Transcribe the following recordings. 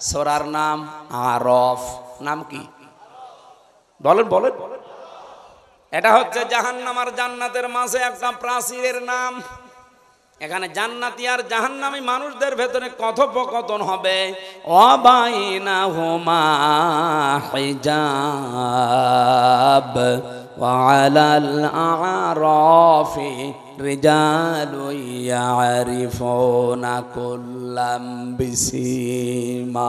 সূরার নাম আরফ। নাম কি বলেন বলেন? এটা হচ্ছে জাহান্নাম আর জান্নাতের মাঝে একটা প্রাচীরের নাম। এখানে জান্নাতি আর জাহান্নামী মানুষদের ভেতরে কথোপকথন হবে। ওয়াবাইনাহুমা হিজাব ওয়া আলাল আরাফি রিজালুন ইয়ারিফুনা কুল্লাম বিসিমাহুম।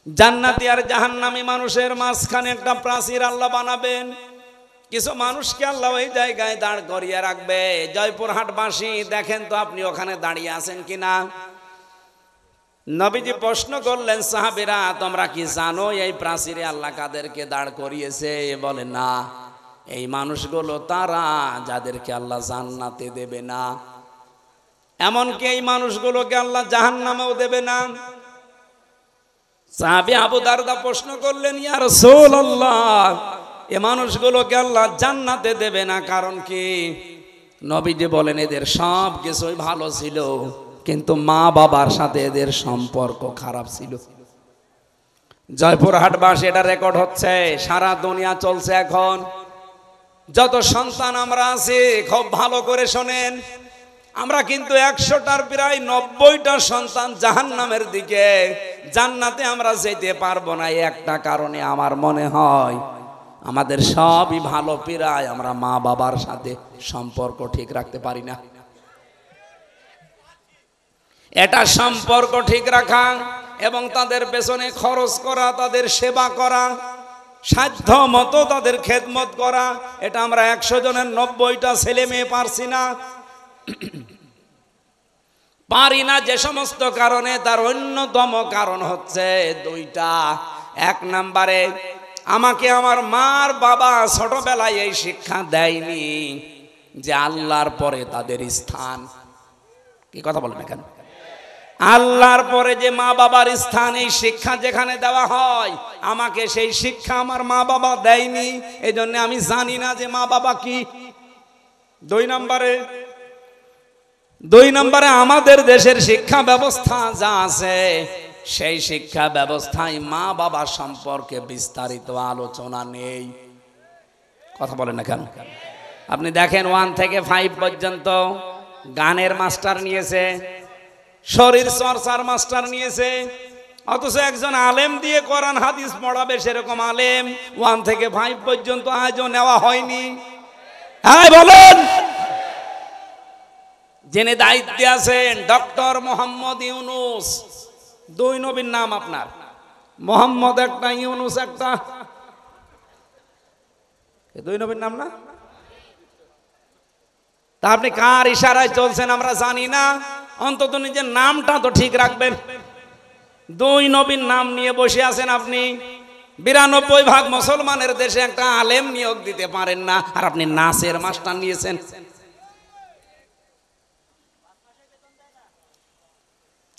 জান্নাতি আর জাহান্নামী মানুষের মাঝখানে একটা প্রাচীর আল্লাহ বানাবেন। কিছু মানুষকে আল্লাহ ওই জায়গায় দাঁড় করিয়ে রাখবে। জয়পুরহাটবাসী দেখেন তো আপনি ওখানে দাঁড়িয়ে আছেন কিনা? নবীজি প্রশ্ন করলেন, সাহাবীরা তোমরা কি জানো এই প্রাচীরে আল্লাহ কাদেরকে দাঁড় করিয়েছে? বলে না, এই মানুষগুলো তারা যাদেরকে আল্লাহ জান্নাতে দেবে না, এমনকি এই মানুষগুলোকে আল্লাহ জাহান্নামেও দেবে না। সাহাবী আবু দারদা প্রশ্ন করলেন, ইয়া রাসূলুল্লাহ, এই মানুষগুলোকে আল্লাহ জান্নাতে দেবে না কারণ কি? নবীজি বলেন, এদের সব কিছুই ভালো ছিল, কিন্তু মা বাবার সাথে এদের সম্পর্ক খারাপ ছিল। জয়পুরহাটবাসী এটা রেকর্ড হচ্ছে, সারা দুনিয়া চলছে এখন। যত সন্তান আমরা আছি খুব ভালো করে শোনেন, আমরা কিন্তু 100টার প্রায় 90টা সন্তান জাহান্নামের দিকে, জান্নাতে আমরা যেতে পারবো না। একটা কারণে আমার মনে হয় আমাদের সবই ভালো প্রায় আমরা মা বাবার সাথে সম্পর্ক ঠিক রাখতে পারি না। এটা সম্পর্ক ঠিক রাখা এবং তাদের পেছনে খরচ করা, তাদের সেবা করা, সাধ্য মতো তাদের খেদমত করা, এটা আমরা 100 জনের 90টা ছেলে মেয়ে পারছি না। পারি না যে সমস্ত কারণে, তার অন্যতম কারণ হচ্ছে দুইটা। এক নম্বরে, আমাকে আমার মার বাবা ছোটবেলায় এই শিক্ষা দেয়নি যে আল্লাহর পরে তাদের স্থান কি। কথা বলেন এখানে, আল্লাহর পরে যে মা বাবার স্থান, এই শিক্ষা যেখানে দেওয়া হয়, আমাকে সেই শিক্ষা আমার মা বাবা দেয়নি, এই জন্য আমি জানি না যে মা বাবা কি। দুই নম্বরে আমাদের দেশের শিক্ষা ব্যবস্থা যা আছে, সেই শিক্ষা ব্যবস্থায় মা বাবা সম্পর্কে বিস্তারিত আলোচনা নেই। কথা বলেন না কেন? আপনি দেখেন 1 থেকে 5 পর্যন্ত গানের মাস্টার নিয়েছে, শরীর চর্চার মাস্টার নিয়েছে, অথচ একজন আলেম দিয়ে কোরআন হাদিস পড়াবে সেরকম আলেম 1 থেকে 5 পর্যন্ত আজও নেওয়া হয়নি। হ্যাঁ বলেন। যিনি দায়িত্বে আছেন ডক্টর মোহাম্মদ ইউনুস, 2 নবীর নাম আপনার, মোহাম্মদ একটা, ইউনুস একটা, 2 নবীর নাম না? তা আপনি কার ইশারায় চলছেন আমরা জানি না, অন্তত নিজের নামটা তো ঠিক রাখবেন। 2 নবীর নাম নিয়ে বসে আছেন আপনি। 92% মুসলমানের দেশে একটা আলেম নিয়োগ দিতে পারেন না, আর আপনি নাচের মাস্টার নিয়েছেন।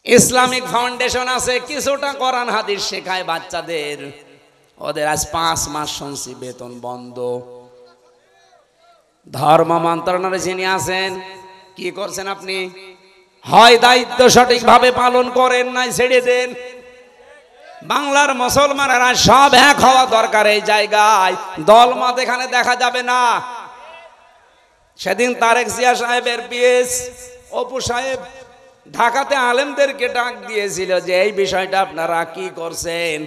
ইসলামিক ফাউন্ডেশন আছে, কিছুটা কোরআন হাদিস শেখায় বাচ্চাদের, ওদের আজ 5 মাস শুনছি বেতন বন্ধ। ধর্ম মন্ত্রণালয়ে যিনি আছেন, কি করছেন আপনি? হয় দায়িত্ব সঠিকভাবে পালন করেন, নাই ছেড়ে দেন। বাংলার মুসলমানেরা সব এক হওয়া দরকার এই জায়গায়, দলমত এখানে দেখা যাবে না। সেদিন তারেক জিয়া সাহেবের পিএস অপু সাহেব ঢাকাতে আলেমদেরকে ডাক দিয়েছিল যে এই বিষয়টা আপনারা কি করছেন।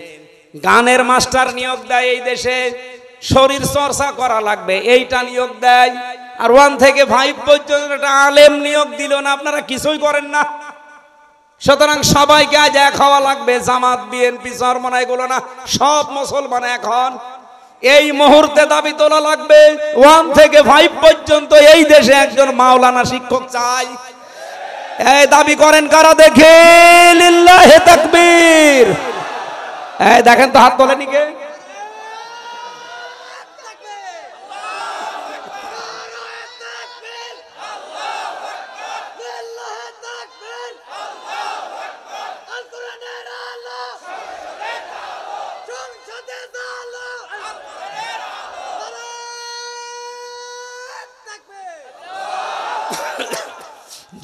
গানের মাস্টার নিয়োগ দেয় এই দেশে, শরীর চর্চা করা লাগবে এইটা নিয়োগ দেয়, আর 1 থেকে 5 পর্যন্ত একটা আলেম নিয়োগ দিল না, আপনারা কিছুই করেন না। সুতরাং সবাইকে আজ এক হওয়া লাগবে, জামাত বিএনপি চরমনা এগুলো না, সব মুসলমান এক হন। এই মুহূর্তে দাবি তোলা লাগবে 1 থেকে 5 পর্যন্ত এই দেশে একজন মাওলানা শিক্ষক চাই। এই দাবি করেন কারা দেখে? লিল্লাহি তাকবীর। এই দেখেন তো হাত তোলেনি কে?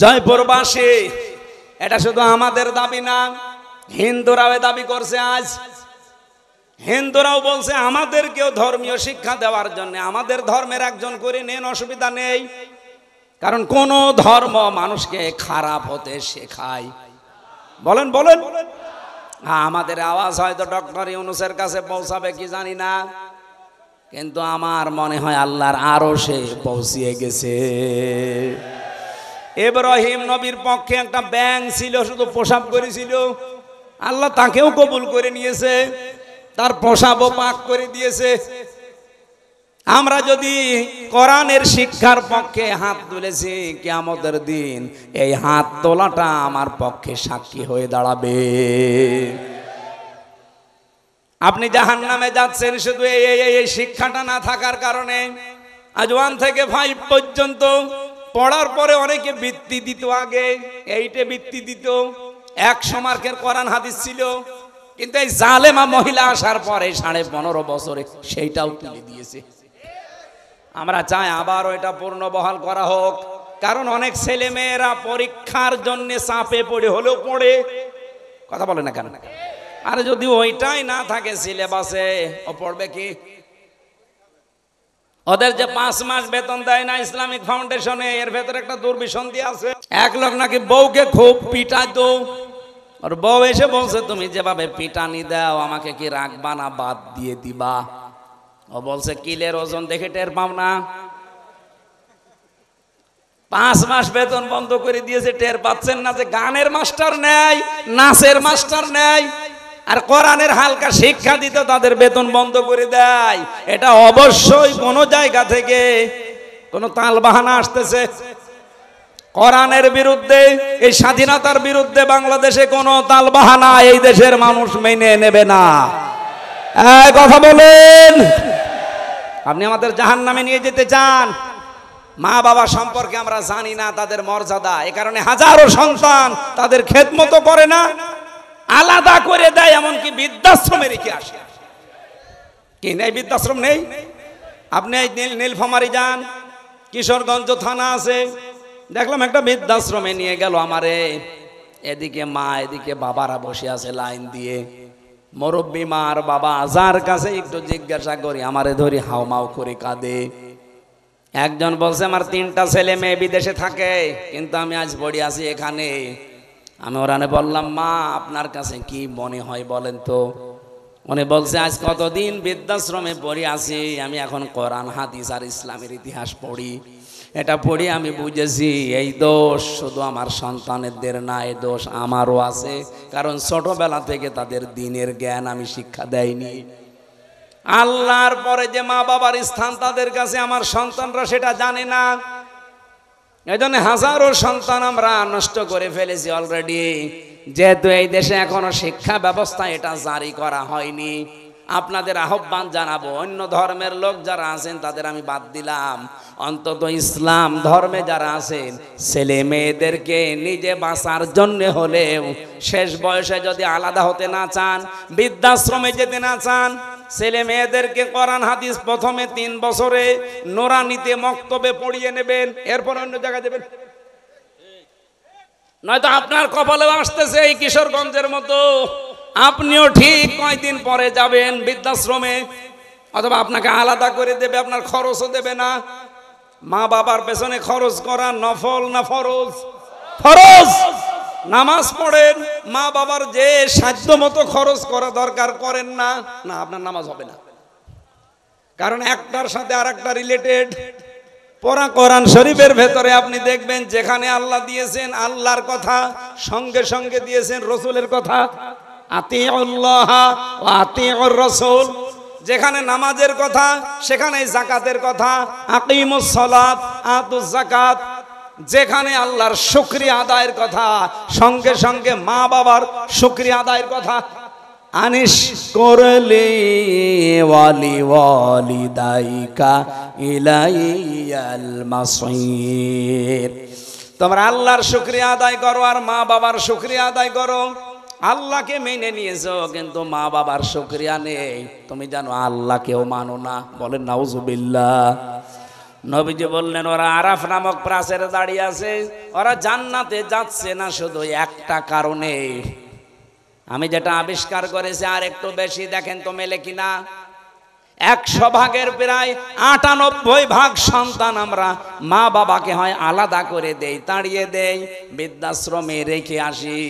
জয়পুরবাসী, এটা শুধু আমাদের দাবি না, হিন্দুরাও দাবি করছে, আজ হিন্দুরাও বলছে আমাদেরকেও ধর্মীয় শিক্ষা দেওয়ার জন্য আমাদের ধর্মের একজন করে নেন, অসুবিধা নেই। কারণ কোন ধর্ম মানুষকে খারাপ হতে শেখায়? বলেন বলেন। আমাদের আওয়াজ হয়তো ডক্টর ইউনূসের কাছে পৌঁছাবে কি জানি না, কিন্তু আমার মনে হয় আল্লাহর আরশে পৌঁছিয়ে গেছে। ইব্রাহিম নবীর পক্ষে একটা ব্যাঙ ছিল, শুধু প্রসাব করেছিল, আল্লাহ তাকেও কবুল করে নিয়েছে, তার প্রসাবও পাক করে দিয়েছে। আমরা যদি কোরআনের শিক্ষার পক্ষে হাত তুলেছি, কিয়ামতের দিন এই হাত তোলাটা আমার পক্ষে সাক্ষী হয়ে দাঁড়াবে। আপনি জাহান্নামে যাচ্ছেন শুধু এই শিক্ষাটা না থাকার কারণে। আজ 1 থেকে 5 পর্যন্ত পড়ার পরে অনেকে বৃত্তি দিত, আগে 8-এ বৃত্তি দিত, 100 মার্কের কোরআন হাদিস ছিল, কিন্তু এই জালেমা মহিলা আসার পরে 15.5 বছরে সেইটাও তুলে দিয়েছে। আমরা চাই আবারও এটা পূর্ণ বহাল করা হোক, কারণ অনেক ছেলে মেয়েরা পরীক্ষার জন্য চাপে পড়ে হলেও পড়ে, কথা বলে না কেন? আর যদি ওইটাই না থাকে সিলেবাসে, ও পড়বে কি? ওদের যে 5 মাস বেতন দেয় না ইসলামিক ফাউন্ডেশনে, এর ভেতরে একটা দুর্বিসন্ধি আছে। এক লোক নাকি বউকে খুব পিটাইতো, আর বউ এসে বলছে তুমি যেভাবে পিটানি দাও আমাকে কি রাখবা না বাদ দিয়ে দিবা? ও বলছে কিলের ওজন দেখে টের পাও না? 5 মাস বেতন বন্ধ করে দিয়েছে, টের পাচ্ছেন না যে গানের মাস্টার নেই, নাচের মাস্টার নেই, আর কোরআনের হালকা শিক্ষা দিতে তাদের বেতন বন্ধ করে দেয়। এটা অবশ্যই কোন জায়গা থেকে কোন তালবাহানা আসতেছে। কোরআনের বিরুদ্ধে, এই স্বাধীনতার বিরুদ্ধে বাংলাদেশে কোন তালবাহানা এই দেশের মানুষ মেনে নেবে না। কথা বলেন। আপনি আমাদের জাহান্নামে নিয়ে যেতে চান? মা বাবা সম্পর্কে আমরা জানি না তাদের মর্যাদা, এ কারণে হাজারো সন্তান তাদের খেদমত করে না, আলাদা করে দেয়, এমনকি বৃদ্ধাশ্রমে রেখে আসে। কি নেই? বৃদ্ধাশ্রম নেই? আপনি নীলফামারী যান, কিশোরগঞ্জ থানা আছে, দেখলাম একটা বৃদ্ধাশ্রমে নিয়ে গেল আমারে। এদিকে মা, এদিকে বাবারা বসে আছে লাইন দিয়ে, মুরব্বী মা আর বাবা, যার কাছে একটু জিজ্ঞাসা করি আমারে ধরি হাউমাউ করে কাঁদে। একজন বলছে আমার 3টা ছেলে মেয়ে বিদেশে থাকে, কিন্তু আমি আজ পড়ে আছি এখানে। আমি ওরানে বললাম মা আপনার কাছে কি মনে হয় বলেন তো? উনি বলছে আজ কতদিন বৃদ্ধাশ্রমে পড়ে আছি, আমি এখন কোরআন হাদিস আর ইসলামের ইতিহাস পড়ি। এটা পড়ি আমি বুঝেছি এই দোষ শুধু আমার সন্তানদের না, এই দোষ আমারও আছে, কারণ ছোটবেলা থেকে তাদের দ্বীনের জ্ঞান আমি শিক্ষা দেয়নি। আল্লাহর পরে যে মা বাবার স্থান তাদের কাছে আমার সন্তানরা সেটা জানে না। এজন্য হাজারো সন্তান আমরা নষ্ট করে ফেলেছি অলরেডি, যেহেতু এই দেশে এখনো শিক্ষা ব্যবস্থা এটা জারি করা হয়নি। আপনাদের আহ্বান জানাবো, অন্য ধর্মের লোক যারা আছেন তাদের আমি বাদ দিলাম, অন্তত ইসলাম ধর্মে যারা আছেন ছেলে মেয়েদেরকে নিজে বাঁচার জন্য হলেও শেষ বয়সে যদি আলাদা হতে না চান, বৃদ্ধাশ্রমে যেতে না চান, ছেলে মেয়েদেরকে কোরআন হাদিস প্রথমে 3 বছরে নুরানিতে মক্তবে পড়িয়ে নেবেন, এরপর অন্য জায়গায় দেবেন। নয়তো আপনার কপালে আসতেছে এই কিশোরগঞ্জের মতো, আপনিও ঠিক কয়দিন পরে যাবেন বৃদ্ধাশ্রমে, অথবা আপনাকে আলাদা করে দেবে, আপনার খরচও দেবে না। মা বাবার পেছনে খরচ করা নফল না ফরজ? ফরজ। নামাজ পড়েন, মা বাবার যে সাধ্য মতো খরচ করা দরকার করেন না, না আপনার নামাজ হবে না, কারণ একটার সাথে আর একটা রিলেটেড। পড়া কোরআন শরীফের ভেতরে আপনি দেখবেন যেখানে আল্লাহ দিয়েছেন আল্লাহর কথা, সঙ্গে সঙ্গে দিয়েছেন রসুলের কথা, আতিউল্লাহ ওয়া আতিউর রাসূল। যেখানে নামাজের কথা সেখানে যাকাতের কথা, আকিমুস সালাত আতুজ যাকাত। যেখানে আল্লাহর শুকরিয়া আদায়ের কথা সঙ্গে সঙ্গে মা বাবার শুকরিয়া আদায়ের কথা। আনিশ করলি ওয়ালি ওয়ালিদাইকা ইলাইয়াল মাসির। তোমরা আল্লাহর শুকরিয়া আদায় করো আর মা বাবার শুকরিয়া আদায় করো। আল্লাহকে মেনে নিয়েছো কিন্তু মা বাবার শুকরিয়া নেই, তুমি জানো আল্লাহকেও মানো না। বলেন নাউজুবিল্লাহ। নবীজি বললেন ওরা আরাফ নামক প্রাচীরে দাঁড়িয়ে আছে, ওরা জান্নাতে যাচ্ছে না শুধু একটা কারণে, আমি যেটা আবিষ্কার করেছি আর একটু বেশি, দেখেন তো মেলে কিনা। 100 ভাগের প্রায় 98 ভাগ সন্তান আমরা মা বাবাকে হয় আলাদা করে দেই, তাড়িয়ে দেই, বৃদ্ধাশ্রমে রেখে আসি।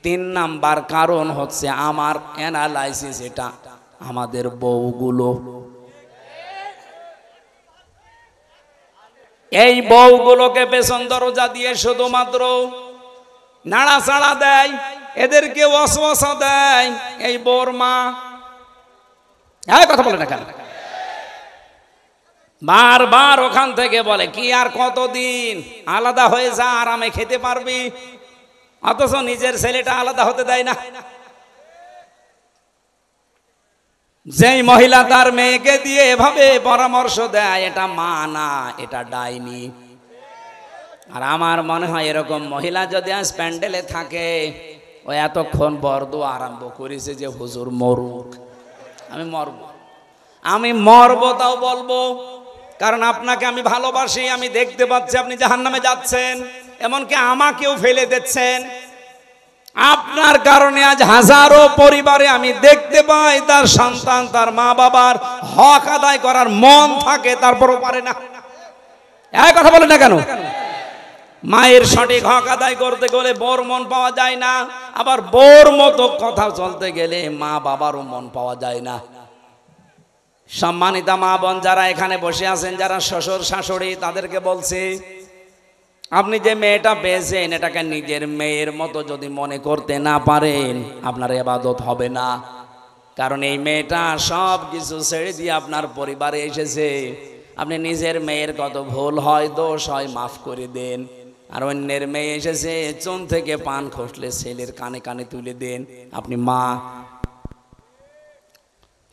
3 নাম্বার কারণ হচ্ছে আমার অ্যানালাইসিস, এটা আমাদের বউগুলো। এই বউগুলোকে পেছন দরজা দিয়ে শুধুমাত্র নাড়াচাড়া দেয়, এদেরকে ওয়াসওয়াসা দেয় এই বউর মা। কথা বলে না কেন? বারবার ওখান থেকে বলে কি আর কতদিন আলাদা হয়ে যা, আরামে খেতে পারবি, অথচ নিজের ছেলেটা আলাদা হতে দেয় না। যেই মহিলা তার মেয়েকে দিয়ে এভাবে পরামর্শ দেয়, এটা মা না, এটা ডাইনি। আর আমার মনে হয় এরকম মহিলা যদি আজ প্যান্ডেলে থাকে, ও এতক্ষণ বরদু আরম্ভ করেছে যে হুজুর মরুক, আমি মরবো তাও বলবো, কারণ আপনাকে আমি ভালোবাসি, আমি দেখতে পাচ্ছি আপনি জাহান্নামে যাচ্ছেন, এমনকি আমাকেও ফেলে দিচ্ছেন। আপনার কারণে আজ হাজারো পরিবারে আমি দেখতে পাই তার সন্তান তার মা বাবার হক আদায় করার মন থাকে, তারপরও পারে না। এই কথা বলে না কেন? মায়ের সঠিক হক আদায় করতে গেলে বউর মন পাওয়া যায় না, আবার বউর মতো কথা চলতে গেলে মা বাবারও মন পাওয়া যায় না। সম্মানিতা মা বোন যারা এখানে বসে আছেন, যারা শ্বশুর শাশুড়ি, তাদেরকে বলছি, আপনি যে মেয়েটা পেয়েছেন এটাকে নিজের মেয়ের মতো যদি মনে করতে না পারেন, আপনার ইবাদত হবে না। কারণ এই মেয়েটা সব কিছু ছেড়ে দিয়ে আপনার পরিবারে এসেছে। আপনি নিজের মেয়ের কত ভুল হয়, দোষ হয়, মাফ করে দেন। আর অন্যের মেয়ে এসেছে, চুন থেকে পান খসলে ছেলের কানে কানে তুলে দেন। আপনি মা।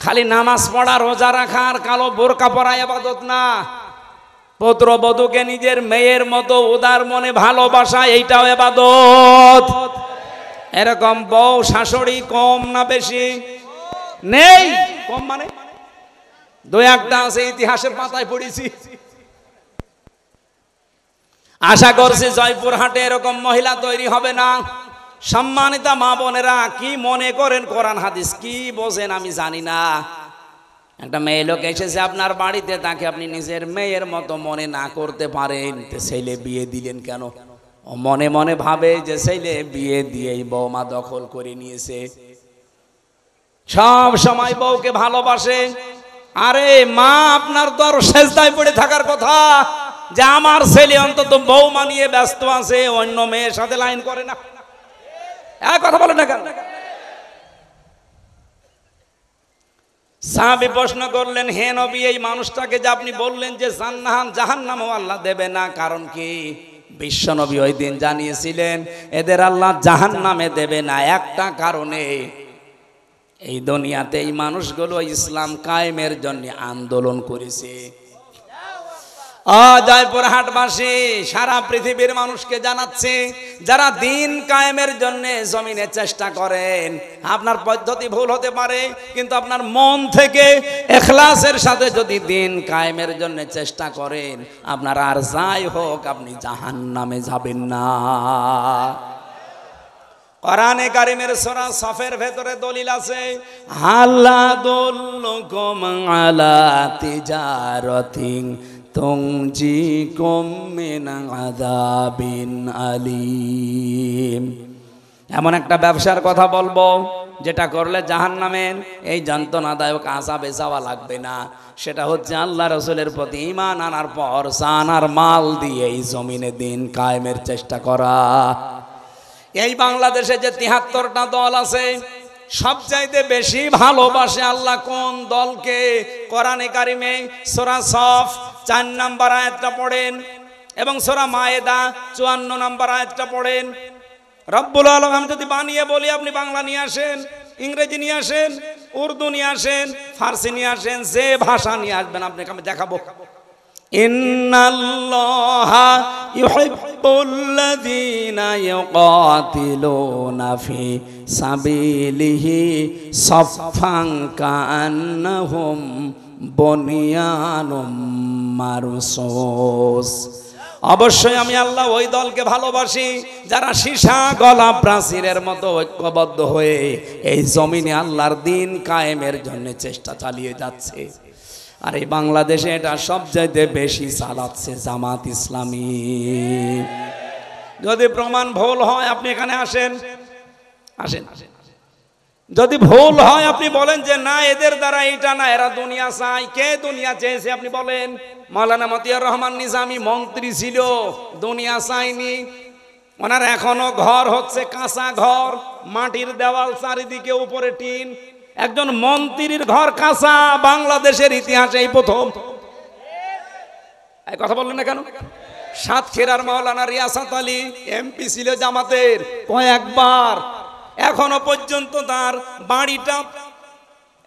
খালি নামাজ পড়া, রোজা রাখা আর কালো বোরকা পরা ইবাদত না। পুত্রবধূকে নিজের মেয়ের মতো উদার মনে ভালোবাসা, এইটাও ইবাদত। এরকম বউ শাশুড়ি কম না বেশি? নেই। কম মানে 2-1টা আছে, ইতিহাসের পাতায় পড়েছি। আশা করছি জয়পুরহাটে এরকম মহিলা তৈরি হবে না। সম্মানিতা মা বোনেরা, কি মনে করেন কোরআন হাদিস কি বোঝেন আমি জানি না। একটা মেয়ে লোক এসেছে আপনার বাড়িতে, তাকে আপনি নিজের মেয়ের মতো মনে না করতে পারেন, ছেলে বিয়ে দিলেন কেন? ও মনে মনে ভাবে যে ছেলে বিয়ে দিয়েই বৌমা দখল করে নিয়েছে। সব সময় বউকে ভালোবাসে। আরে মা, আপনার তো আরো সেজদায় পড়ে থাকার কথা যে আমার ছেলে অন্তত বৌমা নিয়ে ব্যস্ত আছে, অন্য মেয়ের সাথে লাইন করে না। এক কথা বলে না কেন? সাহাবী প্রশ্ন করলেন, হে নবী, এই মানুষটাকে যে আপনি বললেন যে জাহান্নামও আল্লাহ দেবে না, কারণ কি? বিশ্ব নবী ওই দিন জানিয়েছিলেন এদের আল্লাহ জাহান্নামে দেবে না একটা কারণে, এই দুনিয়াতে এই মানুষগুলো ইসলাম কায়েমের জন্য আন্দোলন করেছে। জয়পুরহাটবাসী সারা পৃথিবীর মানুষকে জানাচ্ছে, যারা দিন কায়েমের জন্য জমিনে চেষ্টা করেন, আপনার পদ্ধতি ভুল হতে পারে, কিন্তু আপনার মন থেকে ইখলাসের সাথে যদি দিন কায়েমের জন্য চেষ্টা করেন, আপনার আর যাই হোক আপনি জাহান্নামে যাবেন না। কোরআনে কারিমের সূরা সফের ভেতরে দলিল আছে, হাল্লা দুল্লুকুম আলা তিজারাতিন তুনজিকুম মিন আযাবিন আলীম। এমন একটা ব্যবসার কথা বলবো যেটা করলে জাহান্নামের এই যন্ত্রণাদায়ক আযাবে যাওয়া লাগবে না। সেটা হচ্ছে আল্লাহ রাসূলের প্রতি ঈমান আনার পর জান আর মাল দিয়ে এই জমিনে দিন কায়েমের চেষ্টা করা। এই বাংলাদেশে যে ৭৩টা দল আছে, সবচাইতে বেশি ভালোবাসে আল্লাহ কোন দলকে? কোরআনে কারিমে সূরা সফ ৪ নম্বর আয়াতটা পড়েন এবং সূরা মায়েদা ৫৪ নম্বর আয়াতটা পড়েন। রব্বুল আলামিন, আমি যদি বানিয়ে বলি আপনি বাংলা নিয়ে আসেন, ইংরেজি নিয়ে আসেন, উর্দু নিয়ে আসেন, ফার্সি নিয়ে আসেন, যে ভাষা নিয়ে আসবেন আপনাকে আমি দেখাবো। ইন্নাল্লাহা ইউহিব্বুল্লাযীনা ইউকাতিলুনা ফি সাবিলিহি সাফফান কাআন্নাহুম বুনিয়ানুম মারসুস। অবশ্যই আমি আল্লাহ ওই দলকে ভালোবাসি যারা সীসা গলা প্রাচীরের মতো ঐক্যবদ্ধ হয়ে এই জমিনে আল্লাহর দিন কায়েমের জন্য চেষ্টা চালিয়ে যাচ্ছে। আর এই বাংলাদেশে এটা সবচাইতে বেশি চালাচ্ছে জামাত ইসলামী। যদি প্রমাণ ভুল হয় আপনি এখানে আসেন, আসেন। যদি ভুল হয় আপনি বলেন যে না এদের দ্বারা এটা না, এরা দুনিয়া চায়। কে দুনিয়া চেয়েছে আপনি বলেন? মাওলানা মতিয়ার রহমান নিজামী মন্ত্রী ছিল, দুনিয়া চায়নি। ওনার এখনো ঘর হচ্ছে কাঁচা ঘর, মাটির দেওয়াল, চারিদিকে উপরে টিন। একজন মন্ত্রীর ঘর কাঁচা বাংলাদেশের ইতিহাসে এই প্রথম। এই কথা বললেন না কেন? সাতক্ষীরার মাওলানা রিয়াসাত আলী এমপি ছিল জামাতের, কয়েকবার। এখনো পর্যন্ত তার বাড়িটা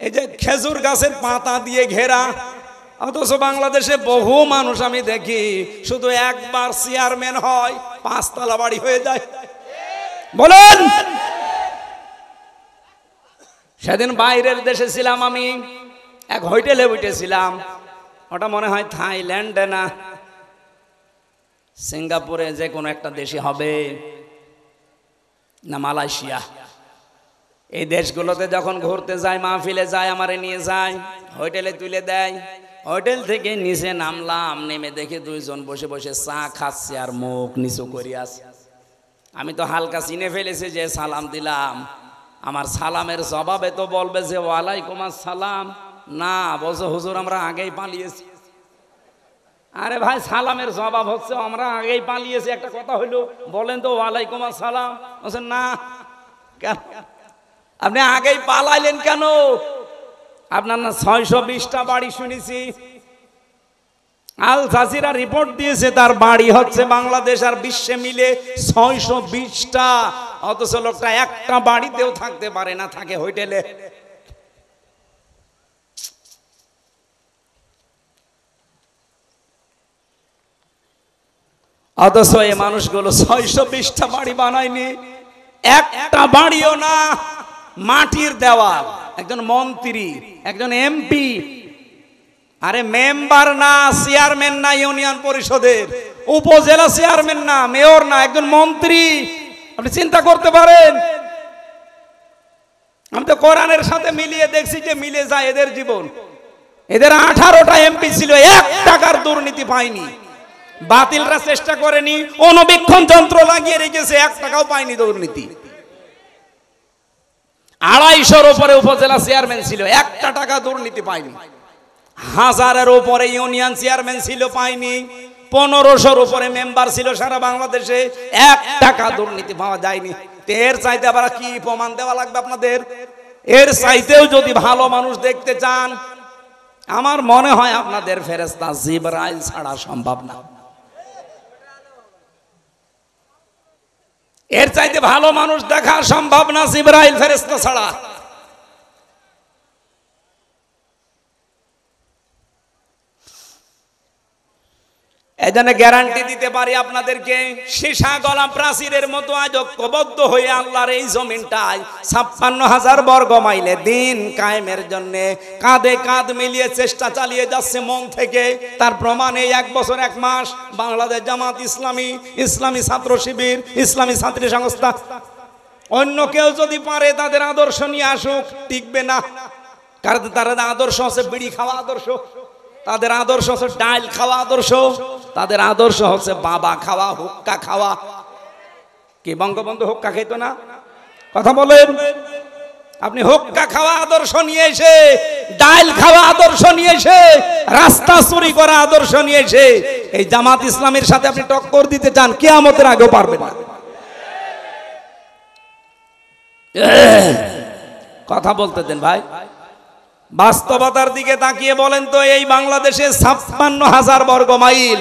এই যে খেজুর গাছের পাতা দিয়ে ঘেরা। অথচ বাংলাদেশে বহু মানুষ আমি দেখি শুধু একবার চেয়ারম্যান হয় 5 তলা বাড়ি হয়ে যায়। বলেন। সেদিন বাইরের দেশে ছিলাম আমি, এক হোটেলে উঠেছিলাম। ওটা মনে হয় থাইল্যান্ডে না সিঙ্গাপুরে, যে কোনো একটা দেশে হবে, না মালয়েশিয়া। এই দেশগুলোতে যখন ঘুরতে যায়, মাহফিলে যায়, আমারে নিয়ে যায়, হোটেলে তুলে দেয়। হোটেল থেকে নিচে নামলাম, নেমে দেখে 2 জন বসে বসে চা খাচ্ছে আর মুখ নিচু করি আছে। আমি তো হালকা চিনে ফেলেছি যে সালাম দিলাম। আমার সালামের জবাবে তো বলবে যে ওয়ালাইকুম আসসালাম, না বলছে হুজুর আমরা আগেই পালিয়েছি। আরে ভাই, সালামের জবাব হচ্ছে আমরা আগেই পালিয়েছি। একটা কথা হইলো, বলেন তো ওয়ালাইকুম আসসালাম। বলছেন না। কেন আপনি আগেই পালাইলেন কেন? আপনার না 620টা বাড়ি শুনেছি। আল জাজিরা রিপোর্ট দিয়েছে তার বাড়ি হচ্ছে বাংলাদেশ আর বিশ্বে মিলে 620টা। অথচ লোকটা একটা বাড়িতেও থাকতে পারে না, থাকে হোটেলে। অথচ এই মানুষগুলো 620টা বাড়ি বানায়নি, একটা বাড়িও না। মাটির দেওয়াল। একজন মন্ত্রী, একজন এমপি, আরে মেম্বার না, চেয়ারম্যান না ইউনিয়ন পরিষদের, উপজেলা চেয়ারম্যান না, মেয়র না, একজন মন্ত্রী। আপনি চিন্তা করতে পারেন? আমি তো কোরআনের সাথে মিলিয়ে দেখছি যে মিলে যায় এদের জীবন। এদের 18টা এমপি ছিল, 1 টাকার দুর্নীতি পায়নি। বাতিলরা চেষ্টা করেনি, অণুবীক্ষণ যন্ত্র লাগিয়ে রেখেছে, 1 টাকাও পায়নি দুর্নীতি। 250-এর উপরে উপজেলা চেয়ারম্যান ছিল, 1 টাকা দুর্নীতি পায়নি। 1000-এর উপরে ইউনিয়ন চেয়ারম্যান ছিল, পায়নি। 1500-এর উপরে মেম্বার ছিল সারা বাংলাদেশে, 1 টাকা দুর্নীতি পাওয়া যায়নি। এর চাইতে আবার কি প্রমাণ দেওয়া লাগবে আপনাদের? এর চাইতেও যদি ভালো মানুষ দেখতে চান, আমার মনে হয় আপনাদের ফেরেশতা জিবরাইল ছাড়া সম্ভব না। এর চাইতে ভালো মানুষ দেখা সম্ভব না জিবরাইল ফেরেশতা ছাড়া। এজন্য গ্যারান্টি দিতে পারি আপনাদেরকে, সীসা গলা প্রাচীরের মতো আজ ঐক্যবদ্ধ হয়ে আল্লাহর এই জমিনটায় 56,000 বর্গ মাইলে দিন কায়েমের জন্য কাঁধে কাঁধ মিলিয়ে চেষ্টা চালিয়ে যাচ্ছে মন থেকে। তার প্রমাণ এই 1 বছর 1 মাস বাংলাদেশ জামাত ইসলামী, ইসলামী ছাত্র শিবির, ইসলামী ছাত্রী সংস্থা। অন্য কেউ যদি পারে তাদের আদর্শ নিয়ে আসুক, টিকবে না। কারণ তাদের আদর্শ হচ্ছে বিড়ি খাওয়া আদর্শ, তাদের আদর্শ হচ্ছে ডাল খাওয়া আদর্শ, তাদের আদর্শ হচ্ছে বাবা খাওয়া, হুক্কা খাওয়া। কি বঙ্গবন্ধু হুক্কা খেত না? কথা বলেন। আপনি হুক্কা খাওয়া আদর্শ নিয়ে এসে, ডাল খাওয়া আদর্শ নিয়ে এসে, রাস্তা চুরি করা আদর্শ নিয়ে এসে এই জামাত ইসলামের সাথে আপনি টক্কর দিতে চান, কিয়ামতের আগেও পারবেন না। কথা বলতে দেন ভাই। বাস্তবতার দিকে তাকিয়ে বলেন তো, এই বাংলাদেশে 56,000 বর্গ মাইল,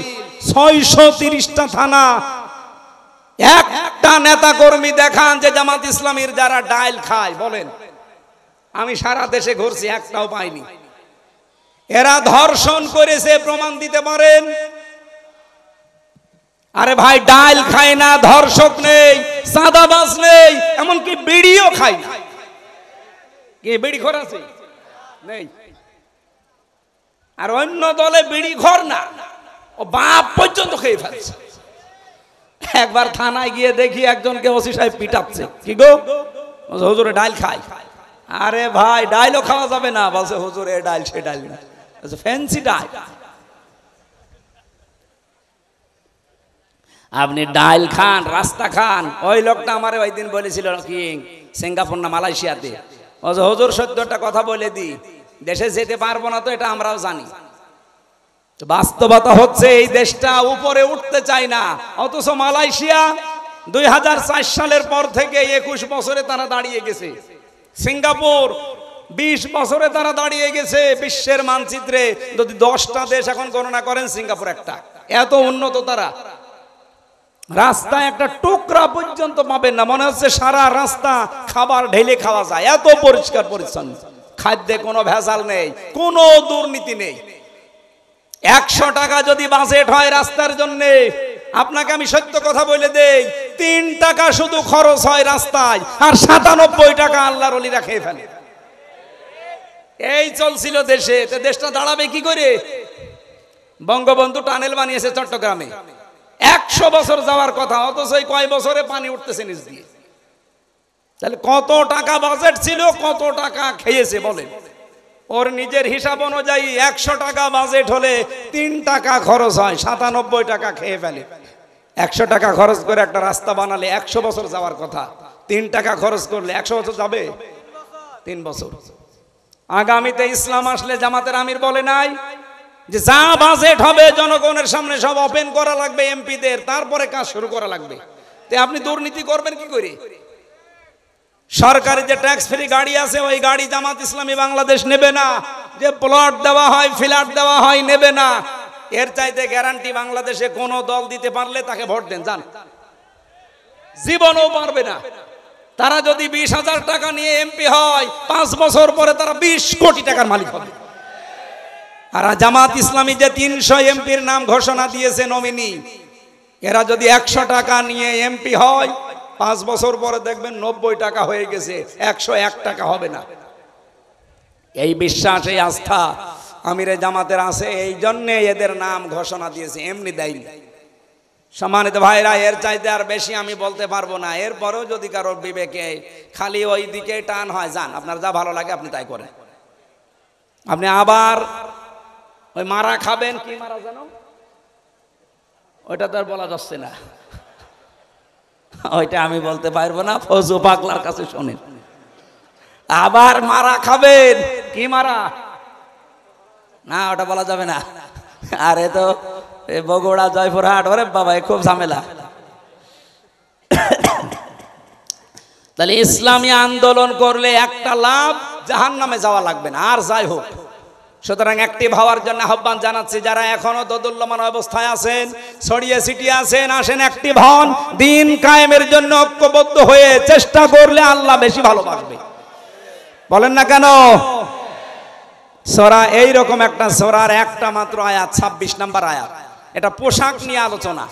630টা থানা, একটা নেতা কর্মী দেখান যে জামাত ইসলামীর যারা ডাল খায়, বলেন। আমি সারা দেশে ঘুরছি, একটাও পাইনি। এরা ধর্ষণ করেছে, প্রমাণ দিতে পারেন? আরে ভাই, ডাল খায় না, ধর্ষক নেই, চাঁদাবাজ নেই, এমনকি বিড়িও খায় না। কি বিড়ি খোর আছে? নেই। আর অন্য দলে বিড়ি ঘর না, ও বাপ পর্যন্ত খেয়ে ফেলছে। একবার থানায় গিয়ে দেখি একজনকে ওসি সাহেব পিটাচ্ছে, কি গো? হুজুরে ডাল খায়। আরে ভাই ডাইলও খাওয়া যাবে না, বলছে হুজুরে ডাল সে ডাল না, ফ্যান্সি ডাল। আপনি ডাল খান, রাস্তা খান। ওই লোকটা আমারে ওই দিন বলেছিল কি সিঙ্গাপুর না মালয়েশিয়াতে, হুজুর সত্যটা কথা বলে দি, দেশে যেতে পারবো না তো এটা আমরাও জানি। বাস্তবতা হচ্ছে এই দেশটা উপরে উঠতে চায় না, অথচ মালয়েশিয়া 2004 সালের পর থেকে 21 বছরে তারা দাঁড়িয়ে গেছে। সিঙ্গাপুর 20 বছরে তারা দাঁড়িয়ে গেছে বিশ্বের মানচিত্রে। যদি 10টা দেশ এখন গণনা করেন, সিঙ্গাপুর একটা। এত উন্নত তারা। রাস্তায় একটা টুকরা পর্যন্ত পাবেন না, মনে হচ্ছে সারা রাস্তা খাবার ঢেলে খাওয়া যায়, এত পরিষ্কার পরিচ্ছন্ন। খাদ্যে কোনো ভেজাল নেই, কোনো দুর্নীতি নেই। 100 টাকা যদি বাজেট হয় রাস্তার জন্য, আপনাকে আমি সত্য কথা বলে দেই, 3 টাকা শুধু খরচ হয় রাস্তায়, আর 97 টাকা আল্লাহর ওলিরা খেয়ে ফেলে। এই চলছিল দেশে। দেশটা দাঁড়াবে কি করে? বঙ্গবন্ধু টানেল বানিয়েছে চট্টগ্রামে, 100 বছর যাওয়ার কথা, অথচ এই কয় বছরে পানি উঠতেছে নিচ দিয়ে। তাহলে কত টাকা বাজেট ছিল, কত টাকা খেয়েছে বলেন? ওর নিজের হিসাব অনুযায়ী 100 টাকা বাজেট হলে 3 টাকা খরচ হয়, 97 টাকা খেয়ে ফেলে। 100 টাকা খরচ করে একটা রাস্তা বানালে 100 বছর যাওয়ার কথা, 3 টাকা খরচ করলে 100 বছর যাবে? 3 বছর। আগামীতে ইসলাম আসলে জামাতের আমির বলে নাই যে যা বাজেট হবে জনগণের সামনে সব ওপেন করা লাগবে এমপিদের, তারপরে কাজ শুরু করা লাগবে। তে আপনি দুর্নীতি করবেন কি করে? সরকারি যে ট্যাক্স ফ্রি গাড়ি আছে, ওই গাড়ি জামাত ইসলামী বাংলাদেশ নেবে না। যে প্লট দেওয়া হয়, ফ্ল্যাট দেওয়া হয়, নেবে না। এর চাইতে গ্যারান্টি বাংলাদেশে কোন দল দিতে পারলে তাকে ভোট দেন, জান। জীবনও পারবে না। তারা যদি 20,000 টাকা নিয়ে এমপি হয়, 5 বছর পরে তারা 20 কোটি টাকার মালিক হবে। আর জামাত ইসলামী যে 300 এমপির নাম ঘোষণা দিয়েছে নমিনি, এরা যদি 100 টাকা নিয়ে এমপি হয়, 5 বছর পরে দেখবেন 90 টাকা হয়ে গেছে, 101 টাকা হবে না। এই বিশ্বাস, এই আস্থা আমিরে জামাতের আছে, এই জন্যে এদের নাম ঘোষণা দিয়েছে, এমনি দেয়নি। সম্মানিত ভাইরা, এর চাইতে আর বেশি আমি বলতে পারবো না। এরপরেও যদি কারোর বিবেকে খালি ওই দিকে টান হয়, যান, আপনার যা ভালো লাগে আপনি তাই করেন। আপনি আবার ওই মারা খাবেন, কি মারা জানো, ওইটা তো আর বলা যাচ্ছে না, ওইটা আমি বলতে পারবো না, ফজু পাগলার কাছে শোনেন। আবার মারা খাবেন, কি মারা, না ওটা বলা যাবে না। আরে তো বগুড়া, জয়পুরহাট, ওরে বাবা খুব ঝামেলা। তাহলে ইসলামী আন্দোলন করলে একটা লাভ, জাহান্নামে যাওয়া লাগবে না। আর যাই হোক, সুতরাং অ্যাক্টিভ হওয়ার জন্য আহ্বান জানাচ্ছি। যারা এখনো দোদুল্যমান অবস্থায় আছেন, ছড়িয়ে ছিটিয়ে আছেন, আসেন অ্যাক্টিভ হন। দিন কায়েমের জন্য ঐক্যবদ্ধ হয়ে চেষ্টা করলে আল্লাহ বেশি ভালোবাসবে। বলেন না কেন? সূরা এইরকম একটা সূরার একটা মাত্র আয়াত, 26 নম্বর আয়াত, এটা পোশাক নিয়ে আলোচনা।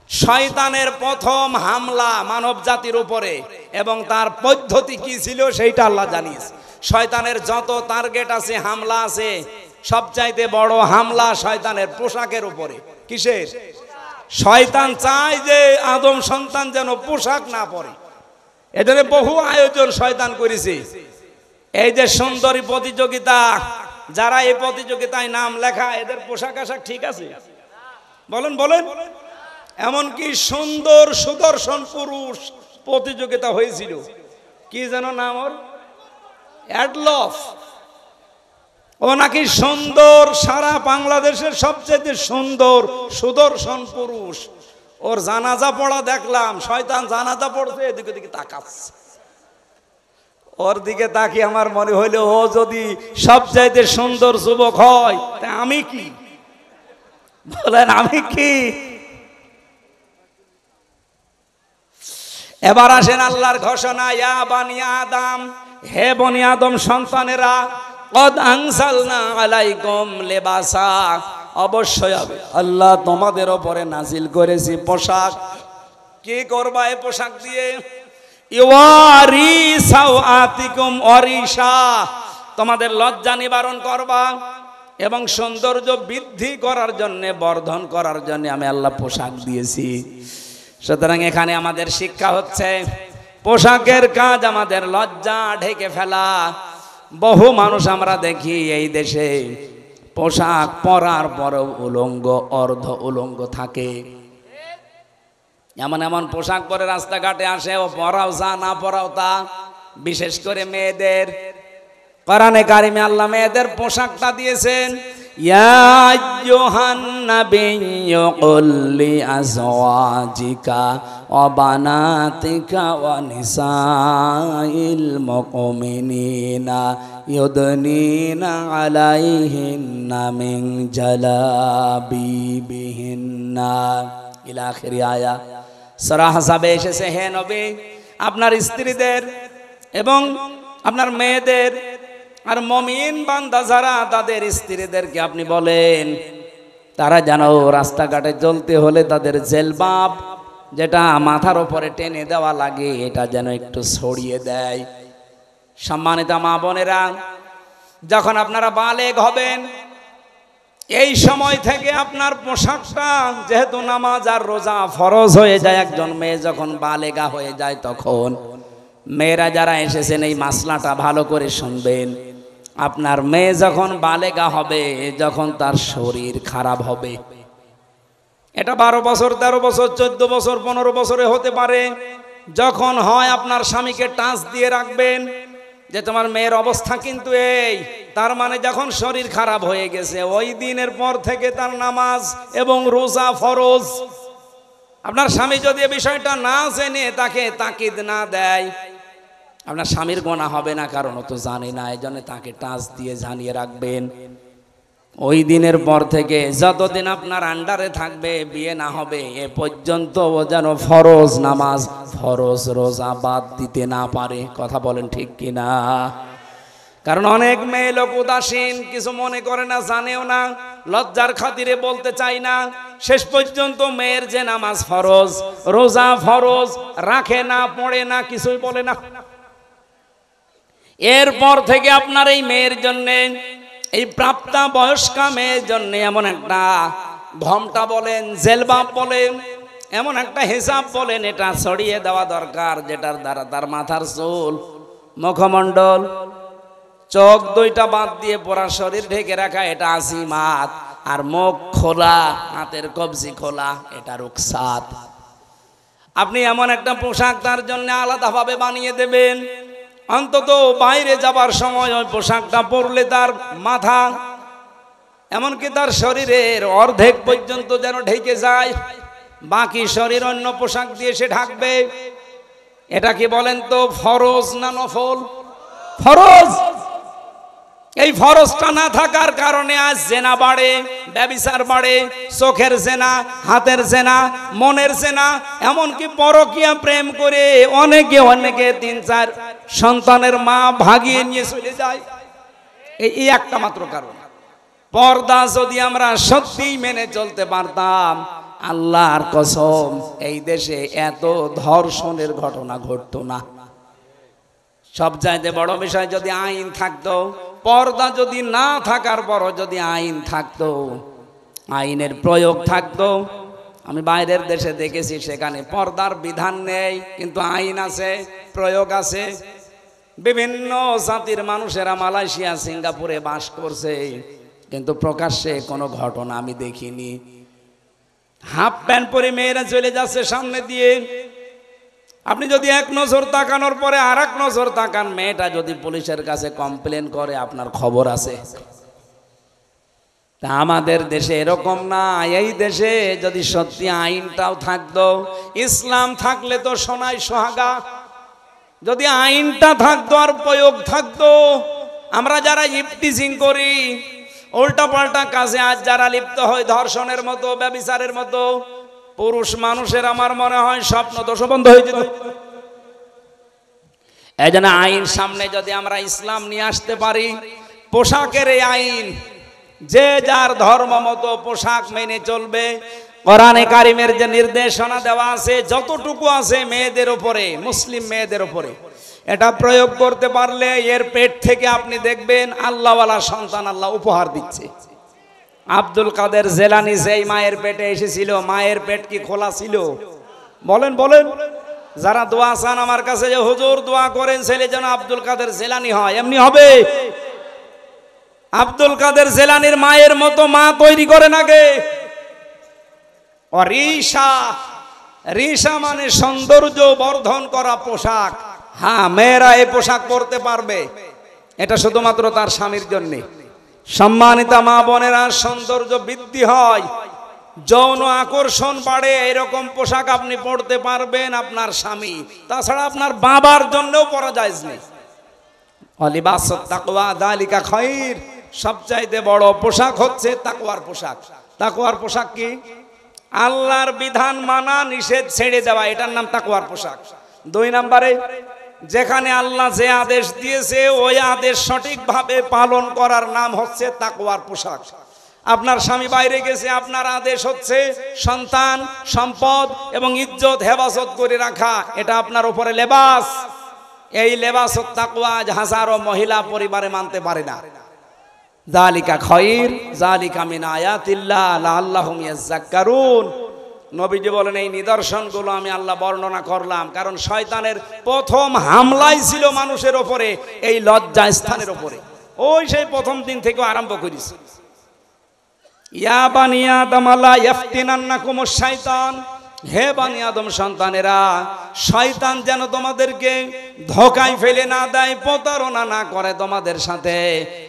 শয়তানের প্রথম হামলা মানব জাতির উপরে এবং তার পদ্ধতি কি ছিল সেইটা আল্লাহ জানিয়েছে। শয়তানের যত টার্গেট আছে, হামলা আছে, সবচাইতে বড় হামলা শয়তানের পোশাকের উপরে। কিসের? শয়তান চায় যে আদম সন্তান যেন পোশাক না পরে। এজন্য বহু আয়োজন শয়তান করেছে। এই যে সুন্দরী প্রতিযোগিতা, যারা এই প্রতিযোগিতায় নাম লেখা, এদের পোশাক আশাক ঠিক আছে? বলেন বলেন। এমনকি সুন্দর সুদর্শন পুরুষ প্রতিযোগিতা হয়েছিল, কি যেন নাম ওর, অ্যাডলফ। ও নাকি সুন্দর, সারা বাংলাদেশের সবচেয়ে সুন্দর সুদর্শন পুরুষ। ওর জানাজা পড়া দেখলাম, শয়তান জানাজা পড়ছে, এদিকে দিকে তাকাচ্ছে। ওর দিকে তাকিয়ে আমার মনে হইলো, ও যদি সবচাইতে সুন্দর যুবক হয়, তা আমি কি? বলেন আমি কি? এবার আসেন আল্লাহর ঘোষণা, ইয়া বানি আদম, হে বনি আদম সন্তানেরা, কদ আনজালনা আলাইকুম লিবাসা, অবশ্যই আল্লাহ তোমাদের উপরে নাজিল করেছি পোশাক। কি করবা এই পোশাক দিয়ে? ইওয়ারি সাওআতিকুম ওয়ারিশা, তোমাদের লজ্জা নিবারণ করবা। এবং সৌন্দর্য বৃদ্ধি করার জন্য, বর্ধন করার জন্য আমি আল্লাহ পোশাক দিয়েছি। সুতরাং এখানে আমাদের শিক্ষা হচ্ছে পোশাকের কাজ আমাদের লজ্জা ঢেকে ফেলা। বহু মানুষ আমরা দেখি এই দেশে পোশাক পরার পরেও উলঙ্গ, অর্ধ উলঙ্গ থাকে। এমন এমন পোশাক পরে রাস্তাঘাটে আসে, ও পরাও যা না পরাও তা। বিশেষ করে মেয়েদের, কোরআনে কারিমে আল্লাহ মেয়েদের পোশাকটা দিয়েছেন। ইয়া আইয়ুহান নাবিয়্যু কুল লিআজওয়াজিকা ওয়া বানাতিকা ওয়া নিসাইল মুমিনিনা ইউদনিনা আলাইহিন্না মিন জালাবিবিহিন্না ইলা আখির আয়া। সূরা আহজাবে এসেছে, হে নবী আপনার স্ত্রীদের এবং আপনার মেয়েদের আর মুমিন বান্দা যারা, তাদের স্ত্রীদেরকে আপনি বলেন তারা যেন রাস্তাঘাটে চলতে হলে তাদের জেলবাব, যেটা মাথার উপরে টেনে দেওয়া লাগে, এটা যেন একটু ছড়িয়ে দেয়। সম্মানিত মা বোনেরা, যখন আপনারা বালেগ হবেন এই সময় থেকে আপনার পোশাকটা, যেহেতু নামাজ আর রোজা ফরজ হয়ে যায়, একজন মেয়ে যখন বালেগা হয়ে যায় তখন, মেয়েরা যারা এসেছেন এই মাসলাটা ভালো করে শুনবেন। আপনার মেয়ে যখন বালেগা হবে, যখন তার শরীর খারাপ হবে, এটা 12 বছর, 13 বছর, 14 বছর, 15 বছরে হতে পারে। যখন হয় আপনার স্বামীকে টাচ দিয়ে রাখবেন যে তোমার মেয়ের অবস্থা কিন্তু এই, তার মানে যখন শরীর খারাপ হয়ে গেছে ওই দিনের পর থেকে তার নামাজ এবং রোজা ফরজ। আপনার স্বামী যদি এই বিষয়টা না জেনে তাকে তাকিদ না দেয়, আপনার স্বামীর গোনা হবে না, কারণ ও তো জানে না। এই জন্য তাকে টাচ দিয়ে জানিয়ে রাখবেন। ওই দিনের পর থেকে যতদিন আপনার আন্ডারে থাকবে, বিয়ে না হবে এ পর্যন্ত ও যেন ফরজ নামাজ, ফরজ রোজা বাদ দিতে না পারে। কথা বলেন ঠিক কিনা? কারণ অনেক মেয়ে লোক উদাসীন, কিছু মনে করে না, জানেও না, লজ্জার খাতিরে বলতে চাই না। শেষ পর্যন্ত মেয়ের যে নামাজ ফরজ, রোজা ফরজ, রাখে না, পড়ে না, কিছুই বলে না। এরপর থেকে আপনার এই মেয়ের জন্য, এই প্রাপ্তা বয়স্কা মেয়ের জন্য এমন একটা ঘোমটা বলেন, জেলবাব বলেন, এমন একটা হিসাব বলেন, এটা ছড়িয়ে দেওয়া দরকার, যেটার দ্বারা তার মাথার চুল, মুখমণ্ডল, চোখ দুইটা বাদ দিয়ে পুরা শরীর ঢেকে রাখা, এটা আজিমাত। আর মুখ খোলা, হাতের কবজি খোলা, এটা রুকসাত। আপনি এমন একটা পোশাক তার জন্য আলাদাভাবে বানিয়ে দেবেন, অন্তত বাইরে যাবার সময় ওই পোশাকটা পরলে তার মাথা, এমনকি তার শরীরের অর্ধেক পর্যন্ত যেন ঢেকে যায়, বাকি শরীর অন্য পোশাক দিয়ে সে ঢাকবে। এটা কি বলেন তো, ফরজ না নফল? ফরজ। এই ফরজটা না থাকার কারণে আজ জেনা বাড়ে, ব্যভিচার বাড়ে, চোখের জেনা, হাতের জেনা, মনের জেনা, এমনকি পরকীয়া প্রেম করে অনেকে 3-4 সন্তানের মা ভাগিয়ে নিয়ে চলে যায়। এই একটা মাত্র কারণ। পর্দা যদি আমরা সত্যিই মেনে চলতে পারতাম, আল্লাহর কসম এই দেশে এত ধর্ষণের ঘটনা ঘটতো না। সব চাইতে বড় বিষয়, যদি আইন থাকতো, পর্দা যদি না থাকার পরও যদি আইন থাকতো, আইনের প্রয়োগ থাকতো। আমি বাইরের দেশে দেখেছি, সেখানে পর্দার বিধান নেই, কিন্তু আইন আছে, প্রয়োগ আছে। বিভিন্ন জাতির মানুষেরা মালয়েশিয়া, সিঙ্গাপুরে বাস করছে, কিন্তু প্রকাশ্যে কোনো ঘটনা আমি দেখিনি। হাফ প্যান্ট পরে মেয়েরা চলে যাচ্ছে সামনে দিয়ে। আপনি যদি এক নজর তাকানোর পরে আর এক নজর তাকান, মেয়েটা যদি পুলিশের কাছে কমপ্লেন করে, আপনার খবর আছে। তা আমাদের দেশে এরকম না। এই দেশে যদি সত্যি আইনটাও থাকতো, ইসলাম থাকলে তো সোনায় সোহাগা। যদি আইনটা থাকতো আর প্রয়োগ থাকতো, আমরা যারা ইফটিজিং করি, উল্টা পাল্টা কাজে আজ যারা লিপ্ত হয়, ধর্ষণের মতো, ব্যভিচারের মতো, পুরুষ মানুষের আমার মনে হয় স্বপ্ন দোষ বন্ধ হয়ে যেত। এই জন্য আইন সামনে যদি আমরা ইসলাম নিয়ে আসতে পারি, পোশাকের এই আইন, যে যার ধর্ম মতো পোশাক মেনে চলবে। কোরআনে কারিমের যে নির্দেশনা দেওয়া আছে, যতটুকু আছে মেয়েদের উপরে, মুসলিম মেয়েদের উপরে, এটা প্রয়োগ করতে পারলে এর পেট থেকে আপনি দেখবেন আল্লাহওয়ালা সন্তান আল্লাহ উপহার দিচ্ছে। আব্দুল কাদের জেলানি যেই মায়ের পেটে এসেছিল, মায়ের পেট কি খোলা ছিল? বলেন বলেন। যারা দোয়া চান আমার কাছে যে হুজুর দোয়া করেন ছেলে যেন আব্দুল কাদের জেলানি হয়, এমনি হবে? আব্দুল কাদের জেলানির মায়ের মতো মা তৈরি করেন আগে। রিসা, রিসা মানে সৌন্দর্য বর্ধন করা পোশাক। হ্যাঁ, মেয়েরা এই পোশাক পরতে পারবে, এটা শুধুমাত্র তার স্বামীর জন্য। সম্মানিতা মা বোনেরা, সৌন্দর্য বৃদ্ধি হয়, যৌন আকর্ষণ বাড়ে, এরকম পোশাক আপনি পরতে পারবেন আপনার স্বামী, তাছাড়া আপনার বাবার জন্যও পরা জায়েজ নেই। লিবাসুত তাকওয়া যালিকা খায়র, সবচাইতে বড় পোশাক হচ্ছে তাকওয়ার পোশাক। তাকওয়ার পোশাক কি? আল্লাহর বিধান মানা, নিষেধ ছেড়ে দেওয়া, এটার নাম তাকওয়ার পোশাক। 2 নম্বরে, যেখানে আল্লাহ যে আদেশ দিয়েছে ওই আদেশ সঠিকভাবে পালন করার নাম হচ্ছে তাকওয়ার পোশাক। আপনার স্বামী বাইরে গেছে, আপনার আদেশ হচ্ছে সন্তান, সম্পদ এবং ইজ্জত হেফাজত করে রাখা, এটা আপনার উপরে লেবাস। এই লেবাস তাকওয়া হাজারো মহিলা পরিবারে মানতে পারে না। যালিকা খায়র, যালিকা মিন আয়াতিল্লাহ লাআল্লাহুম ইয়াযাক্কারুন। নবীজি বলেন এই নিদর্শনগুলো আমি আল্লাহ বর্ণনা করলাম কারণ শয়তানের প্রথম হামলাই ছিল মানুষের উপরে, এই লজ্জা স্থানের উপরে। ওই সেই প্রথম দিন থেকে আরম্ভ করেছে। ইয়া বানি আদম লা ইয়াফতিনান্নাকুমুশ শাইতান, হে বানি আদম সন্তানেরা, শয়তান যেন তোমাদেরকে ধোঁকায় ফেলে না দেয়, প্রতারণা না করে তোমাদের সাথে।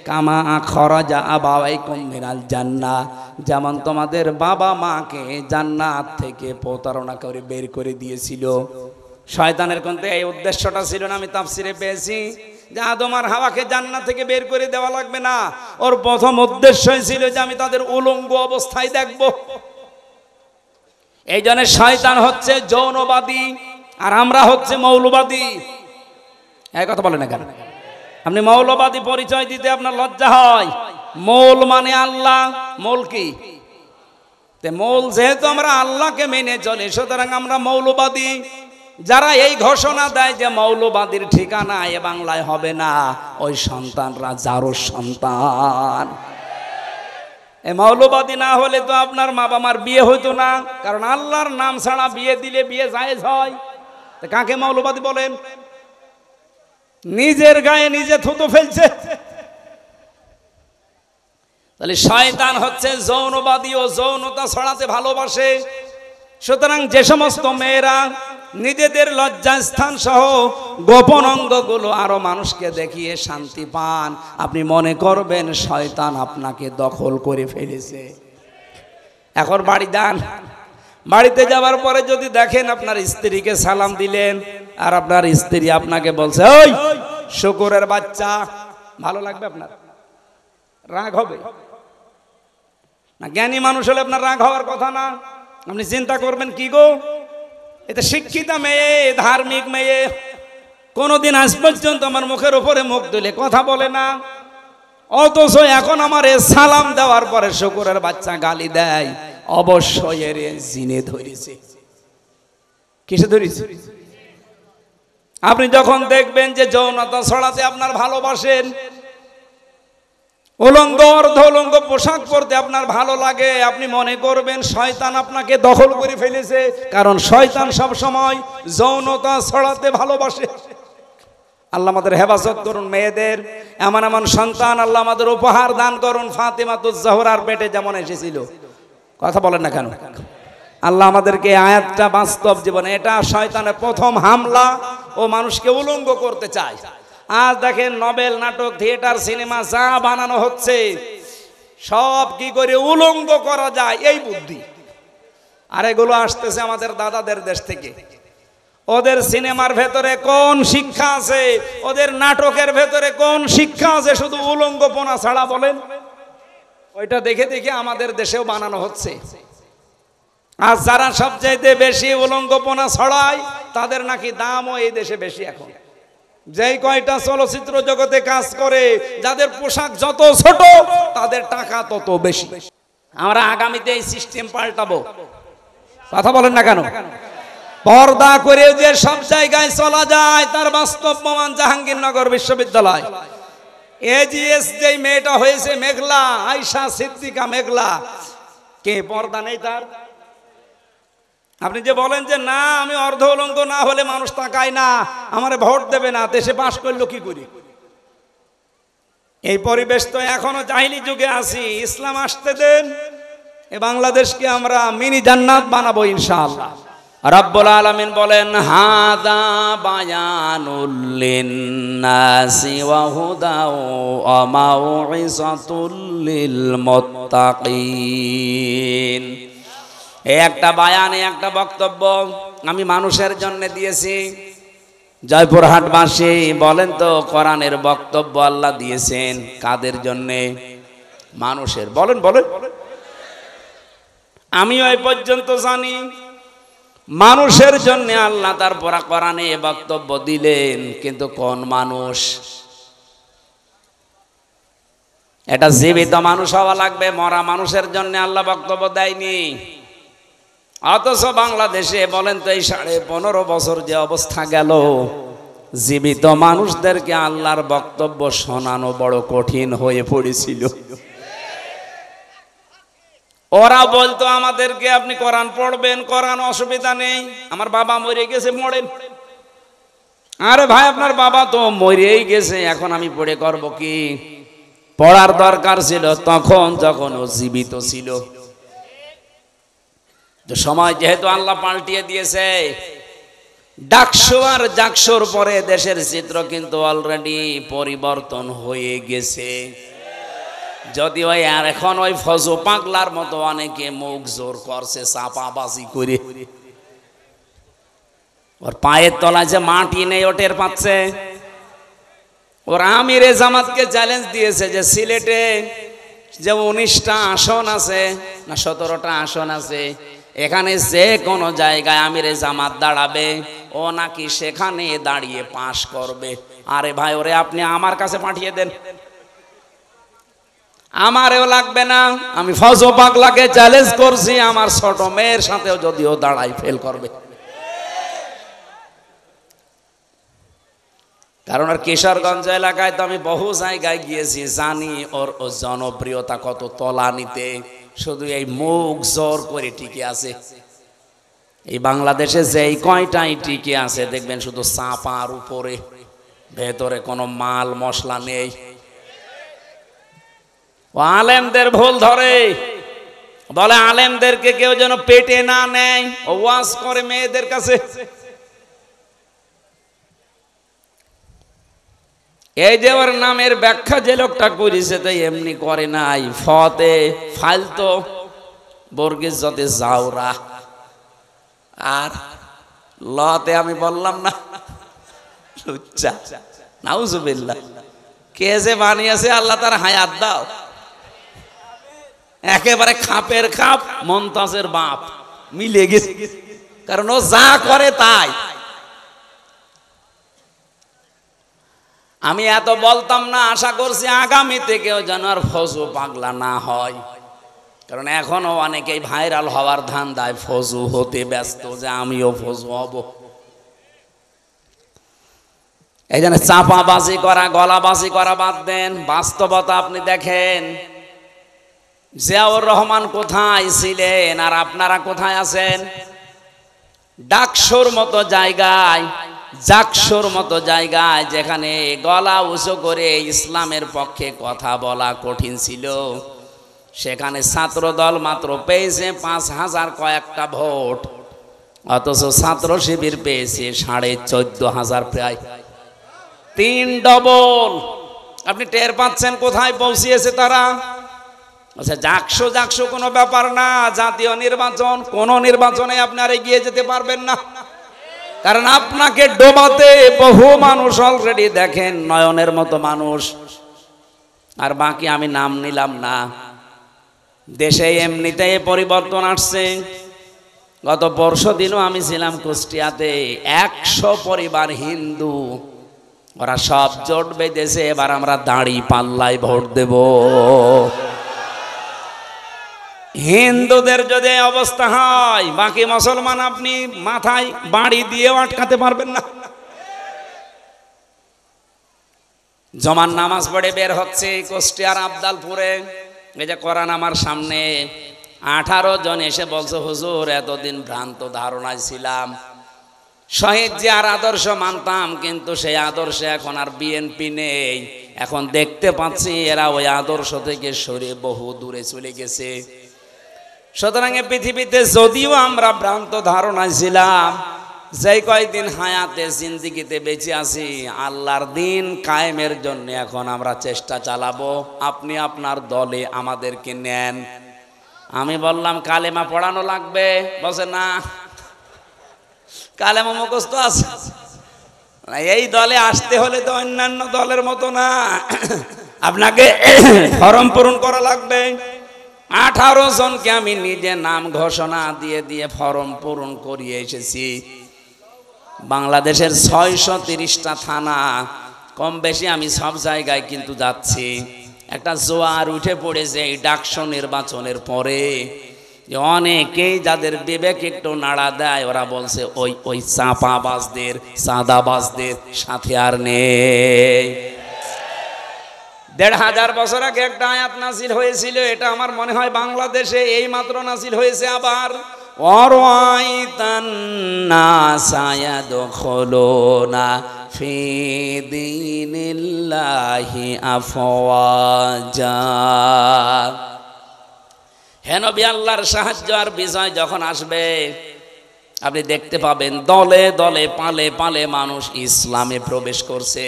কামা খরাজা আবাওয়াইকুম মিনাল জান্নাহ, যেমন তোমাদের বাবা মাকে জান্নাত থেকে প্রতারণা করে বের করে দিয়েছিল। শয়তানের কিন্তু এই উদ্দেশ্যটা ছিল না, আমি তাফসিরে পেয়েছি যে আদম আর হাওয়াকে জান্নাত থেকে বের করে দেওয়া লাগবে না। ওর প্রথম উদ্দেশ্যই ছিল যে আমি তাদের উলঙ্গ অবস্থায় দেখব। এই জন্য শয়তান হচ্ছে যৌনবাদী আর আমরা হচ্ছে মৌলবাদী। এই কথা বলে না কেন? আপনি মৌলবাদী পরিচয় দিতে আপনার লজ্জা হয়। মৌল মানে আল্লাহ, মৌল কি? মৌল যেহেতু আমরা আল্লাহকে মেনে চলি, সুতরাং আমরা মৌলবাদী। যারা এই ঘোষণা দেয় যে মৌলবাদীর ঠিকানা এ বাংলায় হবে না, ওই সন্তানরা জারোর সন্তান। এই মৌলবাদী না হলে তো আপনার মা বাবার বিয়ে হইতো না, কারণ আল্লাহর নাম ছাড়া বিয়ে দিলে বিয়ে জায়েজ হয়। কাকে মৌলবাদী বলেন? নিজের গায়ে নিজে থুতু ফেলছে। তাহলে শয়তান হচ্ছে যৌনবাদী ও যৌনতা ছড়াতে ভালোবাসে। সুতরাং যে সমস্ত মেয়েরা নিজেদের লজ্জাস্থান সহ গোপন অঙ্গগুলো আরো মানুষকে দেখিয়ে শান্তি পান, আপনি মনে করবেন শয়তান আপনাকে দখল করে ফেলেছে। এখন বাড়ি যান, বাড়িতে যাওয়ার পরে যদি দেখেন আপনার স্ত্রীকে সালাম দিলেন আর আপনার স্ত্রী আপনাকে বলছে ওই শুকুরের বাচ্চা, ভালো লাগবে? আপনার রাগ হবে না? জ্ঞানী মানুষ হলে আপনার রাগ হওয়ার কথা না। আপনি চিন্তা করবেন কি গো, এটা শিক্ষিতা মেয়ে, ধার্মিক মেয়ে, কোনদিন আজ পর্যন্ত আমার মুখের উপরে মুখ তুলে কথা বলে না, অথচ এখন আমার সালাম দেওয়ার পরে শুকুরের বাচ্চা গালি দেয়। অবশ্যই এর জিনে ধরেছে। কিসে ধরেছে? আপনি যখন দেখবেন যে যৌনতা ছড়াতে আপনার ভালোবাসেন, উলঙ্গ অর্ধ উলঙ্গ পোশাক পরতে আপনার ভালো লাগে, আপনি মনে করবেন শয়তান আপনাকে দখল করে ফেলেছে। কারণ শয়তান সব সময় যৌনতা ছড়াতে ভালোবাসে। আল্লাহ আমাদের হেফাজত করুন। মেয়েদের এমন এমন সন্তান আল্লাহ আমাদের উপহার দান করুন। ফাতেমাতুজ জোহরার পেটে যেমন এসেছিল, কথা বলেন না কেন? আল্লাহ আমাদেরকে আয়াতটা বাস্তব জীবনে, এটা শয়তানের প্রথম হামলা, ও মানুষকে উলঙ্গ করতে চায়। আজ দেখেন নভেল, নাটক, থিয়েটার, সিনেমা যা বানানো হচ্ছে সব কি করে উলঙ্গ করা যায় এই বুদ্ধি। আর এগুলো আসতেছে আমাদের দাদাদের দেশ থেকে। ওদের সিনেমার ভেতরে কোন শিক্ষা আছে, ওদের নাটকের ভেতরে কোন শিক্ষা আছে? শুধু উলঙ্গপনা ছাড়া বলেন। ওইটা দেখে দেখে আমাদের দেশেও বানানো হচ্ছে। আর যারা সবচাইতে বেশি উলঙ্গপনা ছড়ায় তাদের নাকি দামও এই দেশে বেশি। এখন যেই কয়টা চলচ্চিত্র জগতে কাজ করে, যাদের পোশাক যত ছোট তাদের টাকা তত বেশি। আমরা আগামীতে এই সিস্টেম পাল্টাবো। কথা বলেন না কেন? পর্দা করে যে সব জায়গায় চলা যায় তার বাস্তব প্রমাণ জাহাঙ্গীরনগর বিশ্ববিদ্যালয়। এজিএস যে মেয়েটা হয়েছে মেঘলা, আয়শা সিদ্দিকা মেঘলা, কে পর্দা নেই তার? আপনি যে বলেন যে না আমি অর্ধ উলঙ্গ না হলে মানুষ তাকায় না, আমারে ভোট দেবে না, দেশে পাশ করলো কি করে? এই পরিবেশ তো এখনো জাহিলি যুগে আছি। ইসলাম আসতে দেন, এই বাংলাদেশকে আমরা মিনি জান্নাত বানাবো ইনশাআল্লাহ। রব্বুল আলামিন বলেন হাদা বায়ানুল লিন্নাসি ওয়া হুদাও ওয়া মাউইযাতুল লিল মুত্তাকিন। এই একটা বায়ান, একটা বক্তব্য আমি মানুষের জন্য দিয়েছি। জয়পুরহাটবাসী বলেন তো কোরআনের বক্তব্য আল্লাহ দিয়েছেন কাদের জন্য? মানুষের। বলেন বলেন। আমিও এই পর্যন্ত জানি মানুষের জন্য আল্লাহ তার পরা কোরআনে বক্তব্য দিলেন, কিন্তু কোন মানুষ? এটা জীবিত মানুষ হওয়া লাগবে, মরা মানুষের জন্য আল্লাহ বক্তব্য দেয়নি। অথচ বাংলাদেশে বলেন তো এই 15.5 বছর যে অবস্থা গেল, জীবিত মানুষদেরকে আল্লাহর বক্তব্য শোনানো বড় কঠিন হয়ে পড়েছিল। ওরা বলতো আমাদেরকে আপনি কোরআন পড়বেন, কোরআন অসুবিধা নেই, আমার বাবা মরে গেছে পড়েন। আরে ভাই আপনার বাবা তো মরেই গেছে, এখন আমি পড়ে করব কি? পড়ার দরকার ছিল তখন যখন ও জীবিত ছিল। তো সময় যেহেতু আল্লাহ পাল্টিয়ে দিয়েছে, ডাকসু আর জাকসুর পরে দেশের চিত্র কিন্তু অলরেডি পরিবর্তন হয়ে গেছে। যদিও আর এখন ওই ফজু পাগলার মতো অনেকে মুখ জোর করছে চাপাবাজি করে, ওর পায়ের তলায় যে মাটি নেই ওটের পাচ্ছে। ওর আমিরে জামাতকে চ্যালেঞ্জ দিয়েছে যে সিলেটে যে 19টা আসন আছে না 17টা আসন আছে, এখানে যে কোনো জায়গায় আমিরে জামাত দাঁড়াবে, ও নাকি সেখানে দাঁড়িয়ে পাশ করবে। আরে ভাই ওরে আপনি আমার কাছে পাঠিয়ে দেন, আমারেও লাগবে না। আমি ফজল পাগলাকে চ্যালেঞ্জ করছি, আমার ছোট মেয়ের সাথেও যদিও দাঁড়াই ফেল করবে। কারণ আর কিশোরগঞ্জ এলাকায় তো আমি বহু জায়গায় গিয়েছি, জানি ওর জনপ্রিয়তা কত তলানিতে। শুধু এই মুখ জোর করে টিকে আছে। এই বাংলাদেশে যেই কয়টাই টিকে আছে দেখবেন শুধু চাপার উপরে, ভেতরে কোনো মাল মশলা নেই। ও আলেমদের ভুল ধরে, বলে আলেমদেরকে কেউ যেন পেটে না নেয়, ও ওয়াজ করে মেয়েদের কাছে। এই যে ওর নামের ব্যাখ্যা যে লোকটা করেছে তো এমনি করে নাই, ফতে ফালতো বর্গের যতে জাউরা, আর লতে আমি বললাম না লুচ্চা। নাউজুবিল্লাহ। কে যে বানিয়েছে আল্লাহ তার হায়াত দাও। একেবারে খাপের খাপ মমতাজের বাপ মিলে গেছে, কারণ ও যা করে তাই। আমি এত বলতাম না, আশা করছি আগামীতে কেউ যেন আর ফজু পাগলা না হয়। কারণ এখনো অনেকেই ভাইরাল হওয়ার ধান্দায় ফজু হতে ব্যস্ত, যে আমিও ফজু হব। এই জন্য চাপাবাজি করা, গলাবাজি করা বাদ দেন। বাস্তবতা আপনি দেখেন, জিয়াউর রহমান কোথায় ছিলেন আর আপনারা কোথায় আছেন? ডাকসুর মতো জায়গায়, জাকসুর মতো জায়গায়, যেখানে গলা উঁচু করে ইসলামের পক্ষে কথা বলা কঠিন ছিল, সেখানে ছাত্র দল মাত্র পেয়েছে 5,000 কয়েকটা ভোট, অথচ ছাত্র শিবির পেয়েছে 14,500, প্রায় 3 ডবল। আপনি টের পাচ্ছেন কোথায় পৌঁছিয়েছে তারা? আচ্ছা, জাকসু জাকসু কোনো ব্যাপার না, জাতীয় নির্বাচন, কোন নির্বাচনে আপনি আর এগিয়ে যেতে পারবেন না। কারণ আপনাকে ডোবাতে বহু মানুষ অলরেডি দেখেন, নয়নের মতো মানুষ। আর বাকি আমি নাম নিলাম না। দেশে এমনিতে পরিবর্তন আসছে। গত পরশু দিনও আমি ছিলাম কুষ্টিয়াতে, 100 পরিবার হিন্দু, ওরা সব জোট বেঁধেছে, এবার আমরা দাঁড়ি পাল্লায় ভোট দেব। হিন্দুদের যদি অবস্থা হয়, বাকি মুসলমান আপনি মাথায় বাড়ি দিয়েও আটকাতে পারবেন না। জমান নামাজ পড়ে বের হচ্ছে কুষ্টিয়ার আবদালপুরে, এই যে কোরআন আমার সামনে, 18 জন এসে বলছে হুজুর এতদিন ভ্রান্ত ধারণায় ছিলাম, শহীদ জিয়ার আদর্শ মানতাম, কিন্তু সেই আদর্শে এখন আর বিএনপি নেই, এখন দেখতে পাচ্ছি এরা ওই আদর্শ থেকে সরে বহু দূরে চলে গেছে। সুতরাং পৃথিবীতে যদিও আমরা ভ্রান্ত ধারণায় ছিলাম, যেই কয়েকদিন হায়াতে জিন্দিগিতে বেঁচে আছি, আল্লাহর দিন কায়েমের জন্য এখন আমরা চেষ্টা চালাবো। আপনি আপনার দলে আমাদেরকে নেন। আমি বললাম কালেমা পড়ানো লাগবে, বলছে না কালেমা মুখস্থ আছে, এই দলে আসতে হলে তো অন্যান্য দলের মতো না, আপনাকে ফরম পূরণ করা লাগবে। 18 জনকে আমি নিজে নাম ঘোষণা দিয়ে দিয়ে ফরম পূরণ করিয়ে এসেছি। বাংলাদেশের 630টা থানা, কম বেশি আমি সব জায়গায় কিন্তু যাচ্ছি। একটা জোয়ার উঠে পড়েছে এই ডাকসু নির্বাচনের পরে, যে অনেকেই যাদের বিবেক একটু নাড়া দেয়, ওরা বলছে ওই চাপাবাজদের সাদাবাজদের সাথে আর নেই। 1500 বছর আগে একটা আয়াত নাজিল হয়েছিল, এটা আমার মনে হয় বাংলাদেশে এই মাত্র নাজিল হয়েছে আবার। ওয়ারাইতান নাসা ইয়াদখুলুনা ফি দীনিল্লাহি আফওয়াজা। হে নবী, আল্লাহর সাহায্য আর বিজয় যখন আসবে, আপনি দেখতে পাবেন দলে দলে পালে পালে মানুষ ইসলামে প্রবেশ করছে।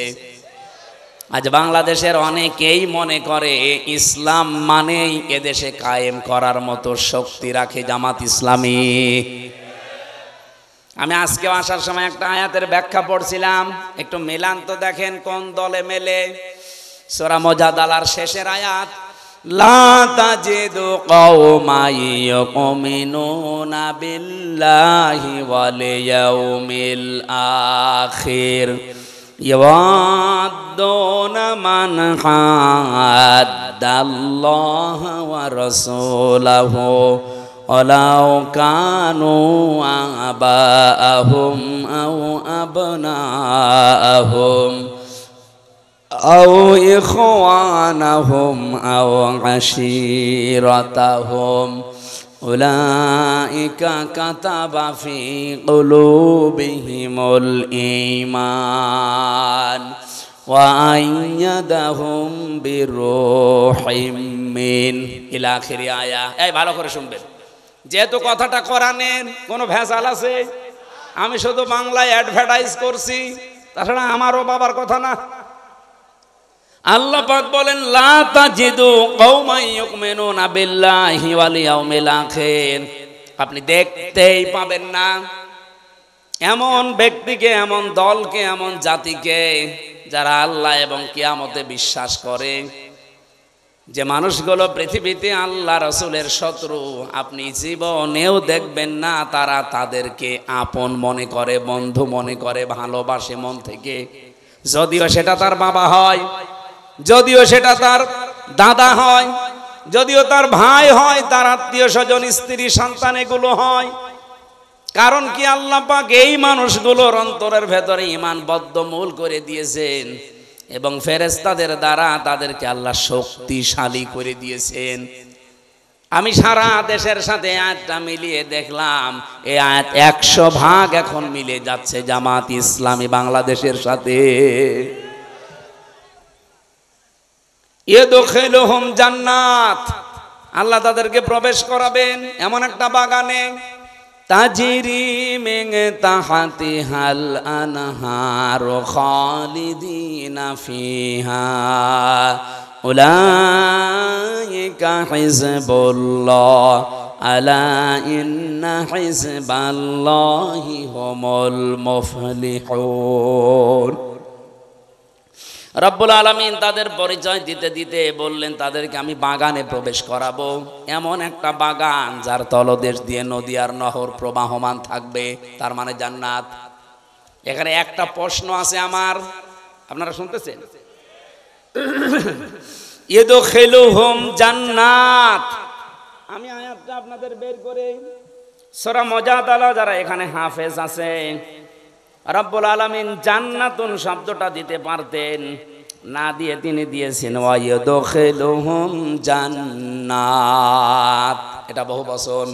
আজ বাংলাদেশের অনেকেই মনে করে ইসলাম মানেই এদেশে কায়েম করার মতো শক্তি রাখে জামাত ইসলামী। আমি আজকে আসার সময় একটা আয়াতের ব্যাখ্যা পড়ছিলাম, একটু মিলান তো দেখেন কোন দলে মেলে। সূরা মুজাদালার শেষের আয়াত, লা তাজিদু কওমান ইউমিনুনা বিল্লাহি ওয়াল ইয়াউমিল আখির ইয়াওয়াদুনা মান হাদ্দাল্লাহা ওয়া রাসূলাহু ওয়ালাউ কানু আবাআহুম আও আবনাআহুম আও ইখওয়ানাহুম আও আশীরাতাহুম উলাইকা কাতাবা ফি কুলুবিহিমুল ঈমান ওয়া আইয়াদাহুম বিরূহিম মিন ইলা আখিরি আয়া। এই ভালো করে শুনবেন, যেহেতু কথাটা কোরআনের, কোনো ভেজাল আছে? আমি শুধু বাংলায় অ্যাডভার্টাইজ করছি, তাছাড়া আমারও বাবার কথা না। আল্লাহ পাক বলেন লা তাজিদু কওমান ইউমিনুনা বিল্লাহি ওয়াল ইয়াউমিল আখির, আপনি দেখতেই পাবেন না এমন ব্যক্তিকে, এমন দলকে, এমন জাতিকে যারা আল্লাহ এবং কিয়ামতে বিশ্বাস করে, যে মানুষগুলো পৃথিবীতে আল্লাহ রাসূলের শত্রু, আপনি জীবনেও দেখবেন না তারা তাদেরকে আপন মনে করে, বন্ধু মনে করে, ভালোবাসে মন থেকে। যদিও সেটা তার বাবা হয়, যদিও সেটা তার দাদা হয়, যদিও তার ভাই হয়, তার আত্মীয় স্বজন, স্ত্রী, সন্তান এগুলো হয়। কারণ কি, আল্লাহ পাক এই মানুষগুলোর অন্তরের ভেতরে ঈমান বদ্ধমূল করে দিয়েছেন এবং ফেরেশতাদের দ্বারা তাদেরকে আল্লাহ শক্তিশালী করে দিয়েছেন। আমি সারা দেশের সাথে আয়াতটা মিলিয়ে দেখলাম, এই আয়াত 100 ভাগ এখন মিলে যাচ্ছে জামাত ইসলামী বাংলাদেশের সাথে। ইয়াদখিলুহুম জান্নাত, আল্লাহ তাদেরকে প্রবেশ করাবেন এমন একটা বাগানে, তাজরি মিন তাহতিহাল আনহারু খালিদিনা ফিহা উলাইকা হিজবুল্লাহ আলা ইন্না হিজবাল্লাহি হুমুল মুফলিহুন। রব্বুল আলামিন তাদের পরিচয় দিতে দিতে বললেন তাদেরকে আমি বাগানে প্রবেশ করাবো, এমন একটা বাগান যার তলদেশ দিয়ে নদী আর নহর প্রবাহমান থাকবে, তার মানে জান্নাত। এখানে একটা প্রশ্ন আছে আমার, আপনারা শুনতেছেন? ইয়াদখিলুহুম জান্নাত, আমি আয়াতটা আপনাদের বের করে সূরা মুজাদালা যারা এখানে হাফেজ আছে, রব্বুল আলামিন জান্নাতুন শব্দটা দিতে পারতেন, না দিয়ে তিনি দিয়েছেন ওয়ায়াদখিলুহুম জান্নাত। এটা বহু বচন।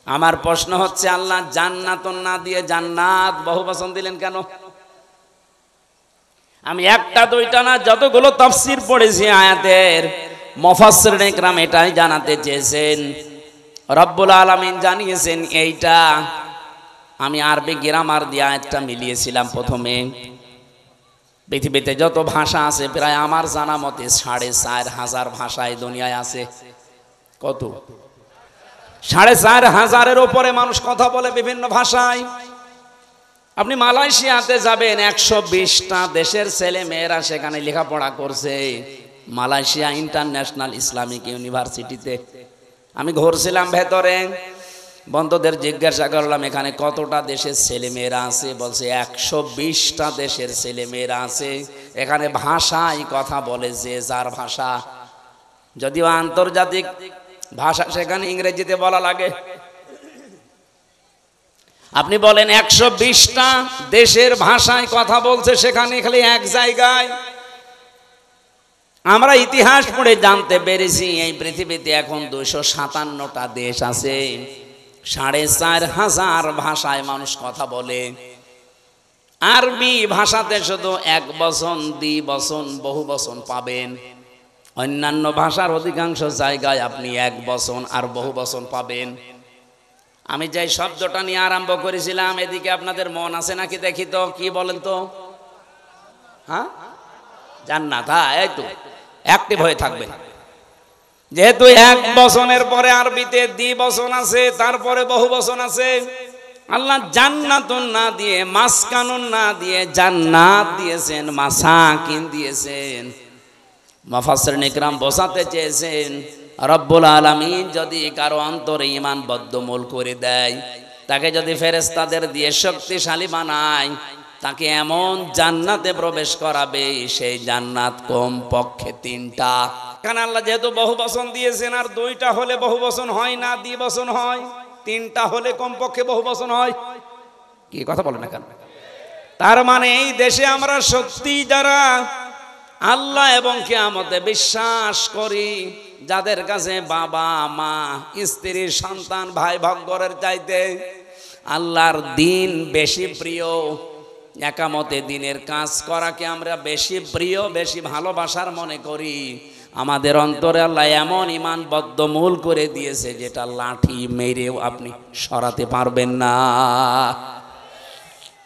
আমার প্রশ্ন হচ্ছে, আল্লাহ জান্নাতুন না দিয়ে জান্নাত বহু বচন দিলেন কেন? আমি একটা দুইটা না, যতগুলো তাফসীর পড়েছি আয়াতের, মুফাসসিরিন ইকরাম এটাই জানাতে চেয়েছেন। রব্বুল আলামিন জানিয়েছেন এইটা। আমি আরবি গ্রামার দিয়ে আয়াতটা মিলিয়েছিলাম প্রথমে। পৃথিবীতে যত ভাষা আছে প্রায় আমার জানা মতে ৪৫০০০ ভাষায় দুনিয়ায় আছে। কত? ৪৫০০০-এর উপরে মানুষ কথা বলে বিভিন্ন ভাষায়। আপনি মালয়েশিয়াতে যাবেন, ১২০টা দেশের ছেলে মেয়েরা সেখানে লেখাপড়া করছে, মালয়েশিয়া ইন্টারন্যাশনাল ইসলামিক ইউনিভার্সিটিতে। আমি ঘুরছিলাম ভেতরে, বন্ধুদের জিজ্ঞাসা করলাম এখানে কতটা দেশের ছেলে মেয়েরা আছে, বলছে ১২০টা দেশের ছেলে মেয়েরা আছে। এখানে ভাষায় কথা বলে, যে যার ভাষা, যদিও আন্তর্জাতিক ভাষা সেখানে ইংরেজিতে বলা লাগে। আপনি বলেন ১২০টা দেশের ভাষায় কথা বলছে সেখানে, খালি এক জায়গায়। আমরা ইতিহাস পড়ে জানতে পেরেছি এই পৃথিবীতে এখন ২৫৭টা দেশ আছে, ৪৫০০০ ভাষায় মানুষ কথা বলে। আরবি ভাষাতে শুধু এক বচন, দ্বিবচন, বহু বচন পাবেন। অন্যান্য ভাষার অধিকাংশ জায়গায় আপনি এক বচন আর বহু বচন পাবেন। আমি যে শব্দটা নিয়ে আরম্ভ করেছিলাম, এদিকে আপনাদের মন আছে নাকি দেখি তো, কি বলেন তো? হ্যাঁ, জান্নাত। হ্যাঁ, এই তো অ্যাক্টিভ হয়ে থাকবেন। যেহেতু এক বচনের পরে আরবিতে দ্বিবচন আছে, তারপরে বহু বচন আছে। আল্লাহ জান্নাতুন না দিয়ে, মাসকানুন না দিয়ে জান্নাত দিয়েছেন, মাসাকিন দিয়েছেন। মুফাসসিরিন ইকরাম বোঝাতে চেয়েছেন, রব্বুল আলামিন যদি কারো অন্তরে ঈমান বদ্ধমূল করে দেয়, তাকে যদি ফেরেশতাদের দিয়ে শক্তিশালী বানায়, তাকে এমন জান্নাতে প্রবেশ করাবে, সেই জান্নাত কম পক্ষে ৩টা। এখানে আল্লাহ যেহেতু বহু বচন দিয়েছেন, আর ২টা হলে বহু বচন হয় না, দ্বিবচন হয়। ৩টা হলে কম পক্ষে বহু বচন হয়। কি কথা বলেন না কেন? তার মানে এই দেশে আমরা সত্যি যারা আল্লাহ এবং কিয়ামতে বিশ্বাস করি, যাদের কাছে বাবা মা, স্ত্রী, সন্তান, ভাই ভগ্গরের চাইতে আল্লাহর দিন বেশি প্রিয়, একামতে দিনের কাজ করাকে আমরা বেশি প্রিয়, বেশি ভালোবাসার মনে করি, আমাদের অন্তরে আল্লাহ এমন ঈমান বদ্ধমূল করে দিয়েছে যেটা লাঠি মেরেও আপনি সরাতে পারবেন না।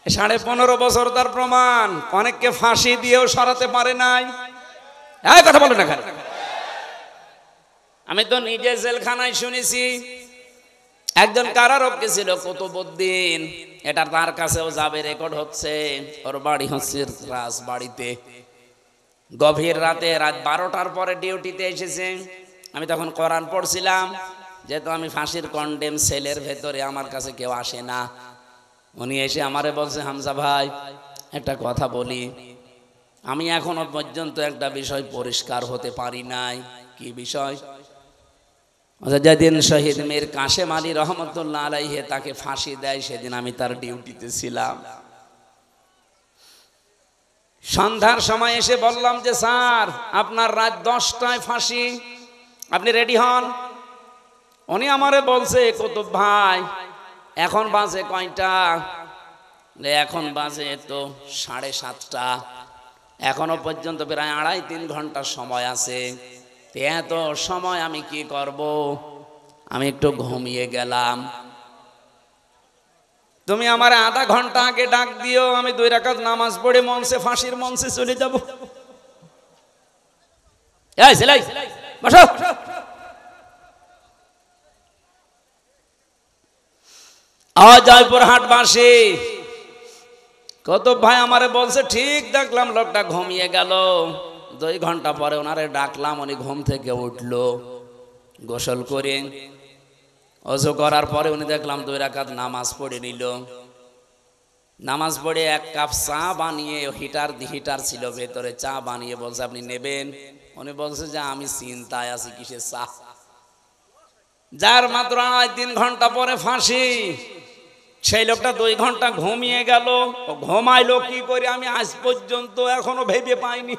১৫.৫ বছর তার প্রমাণ। অনেককে ফাঁসি দিয়েও সরাতে পারে নাই। এই কথা বলেন না কেন? আমি তো নিজে জেলখানায় শুনেছি। একজন কারারক্ষী ছিল কুতুবউদ্দিন, এটা তার কাছেও যাবে, রেকর্ড হচ্ছে। ওর বাড়ি হচ্ছে রাজবাড়িতে। গভীর রাতে, রাত ১২টার পরে ডিউটিতে এসেছে। আমি তখন কোরআন পড়ছিলাম, যেহেতু আমি ফাঁসির কন্ডেম সেলের ভেতরে, আমার কাছে কেউ আসে না। উনি এসে আমারে বলছে, হামজা ভাই একটা কথা বলি, আমি এখনো পর্যন্ত একটা বিষয় পরিষ্কার হতে পারি নাই। কি বিষয়? যেদিন শহীদ মীর কাশেম আলী রহমতুল্লাহ আলাইহি তাকে ফাঁসি দেয়, সেদিন আমি তার ডিউটিতে ছিলাম। সন্ধ্যার সময় এসে বললাম যে স্যার, আপনার রাত 10টায় ফাঁসি, আপনি রেডি হন। উনি আমারে বলছে, কুতুব ভাই এখন বাজে কয়টা? এখন বাজে তো 7:30। এখনো পর্যন্ত প্রায় 2.5-3 ঘন্টা সময় আছে। এত সময় আমি কি করব? আমি একটু ঘুমিয়ে গেলাম। তুমি আমার আধা ঘন্টা আগে ডাক দিও, আমি 2 রাকাত নামাজ পড়ে মঞ্চে, ফাঁসির মঞ্চে চলে যাব। এই সেলাই বসো। জয়পুরহাট বাসী কুতুব ভাই আমারে বলছে, ঠিক দেখলাম লোকটা ঘুমিয়ে গেল। 2 ঘন্টা পরে ওনারে ডাকলাম, উনি ঘুম থেকে উঠলো, গোসল করে ওযু করার পরে উনি দেখলাম 2 রাকাত নামাজ পড়ে নিল। নামাজ পড়ে 1 কাপ চা বানিয়ে, হিটার ছিল ভেতরে, চা বানিয়ে বলছে আপনি নেবেন? উনি বলছে যে আমি চিন্তায় আছি। কিসের চা? যার মাত্র 2.5-3 ঘন্টা পরে ফাঁসি, সেই লোকটা 2 ঘন্টা ঘুমিয়ে গেল। ঘুমাইলো কি করে আমি আজ পর্যন্ত এখনো ভেবে পাইনি।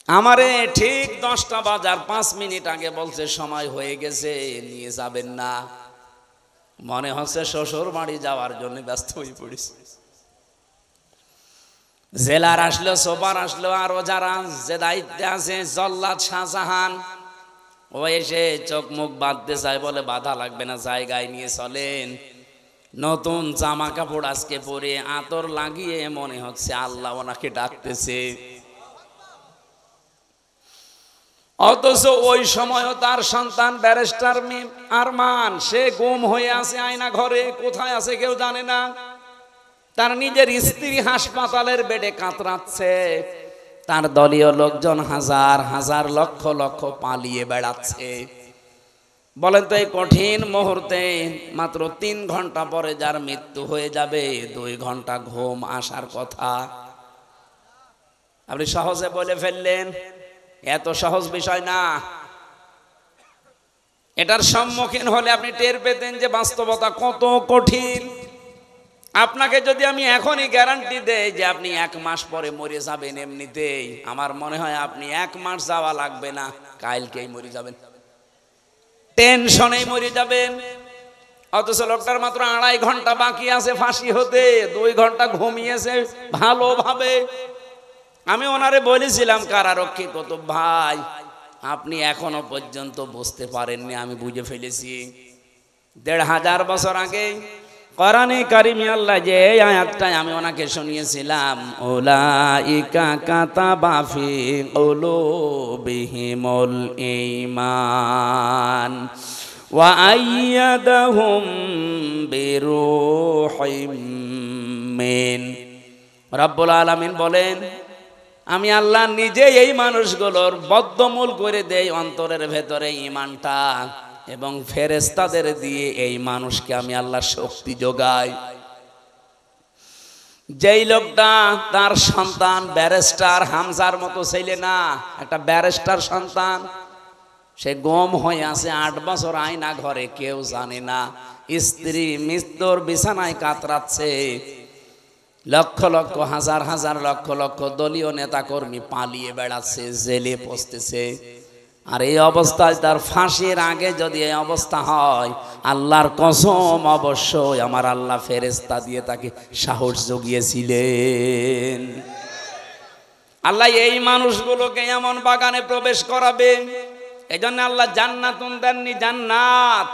আমারে ঠিক 10টা বাজার 5 মিনিট আগে বলছে সময় হয়ে গেছে, নিয়ে যাবেন না। মনে হচ্ছে শ্বশুর বাড়ি যাওয়ার জন্য ব্যস্ত হয়ে পড়েছে। জেলার আসলো, সোপার আসলো, আরো যারা যে দায়িত্বে আছে, জল্লাদ শাহজাহান, ও এসে চোখ মুখ বাঁধতে চায়, বলে বাধা লাগবে না, জায়গায় নিয়ে চলেন। নতুন জামা কাপড় আজকে পরে আতর লাগিয়ে মনে হচ্ছে আল্লাহ ওনাকে ডাকতেছে। অথচ ওই সময়ও তার সন্তান ব্যারিস্টার আরমান, সে গুম হয়ে আছে আয়না ঘরে, কোথায় আছে কেউ জানে না। তার নিজের স্ত্রী হাসপাতালের বেডে কাতরাচ্ছে, তার দলীয় লোকজন হাজার হাজার লক্ষ লক্ষ পালিয়ে বেড়াচ্ছে। বলেন তো এই কঠিন মুহূর্তে মাত্র 3 ঘন্টা পরে যার মৃত্যু হয়ে যাবে, 2 ঘন্টা ঘুম আসার কথা আপনি সহজে বলে ফেললেন। এত সহজ বিষয় না। এটার সম্মুখীন হলে আপনি টের পেতেন যে বাস্তবতা কত কঠিন। আপনাকে যদি আমি এখনই গ্যারান্টি দেই যে আপনি 1 মাস পরে মরে যাবেন এমনিতেই, আমার মনে হয় আপনি 1 মাস যাওয়া লাগবে না, কালকেই মরে যাবেন, টেনশনেই মরে যাবেন। অথচ লোকটার মাত্র 2.5 ঘন্টা বাকি আছে ফাঁসি হতে, 2 ঘন্টা ঘুমিয়েছে ভালোভাবে। আমি ওনারে বলেছিলাম, কারারক্ষী কুতুব ভাই, আপনি এখনো পর্যন্ত বুঝতে পারেননি, আমি বুঝে ফেলেছি। 1500 বছর আগে কোরআনে কারিমে আল্লাহ যে আয়াতটাই আমি ওনাকে শুনিয়েছিলাম, উলাইকা কাতাবা ফি কুলুবিহিমুল ঈমান ওয়া আইয়াদাহুম বিরূহিম মিন। রব্বুল আলামিন বলেন, আমি আল্লাহ নিজে এই মানুষগুলোর বদ্ধমূল করে দেই অন্তরের ভেতরে ঈমানটা, এবং ফেরেশতাদের দিয়ে এই মানুষকে আমি আল্লাহ শক্তি যোগাই। যেই লোকটা তার সন্তান ব্যারিস্টার হামজার মতো ছেলে না, একটা ব্যারিস্টার সন্তান, সে গম হয়ে আছে 8 বছর আয়না ঘরে, কেউ জানে না। স্ত্রী মৃত্যুর বিছানায় কাতরাচ্ছে, লক্ষ লক্ষ হাজার হাজার লক্ষ লক্ষ দলীয় নেতা কর্মী পালিয়ে বেড়াচ্ছে, জেলে পচতেছে। আর এই অবস্থায় তার ফাঁসির আগে যদি এই অবস্থা হয়, আল্লাহর কসম অবশ্যই আমার আল্লাহ ফেরেশতা দিয়ে তাকে সাহস জুগিয়েছিলেন। আল্লাহ এই মানুষগুলোকে এমন বাগানে প্রবেশ করাবে, এই জন্য আল্লাহ জান্নাতুন দেননি, জান্নাত।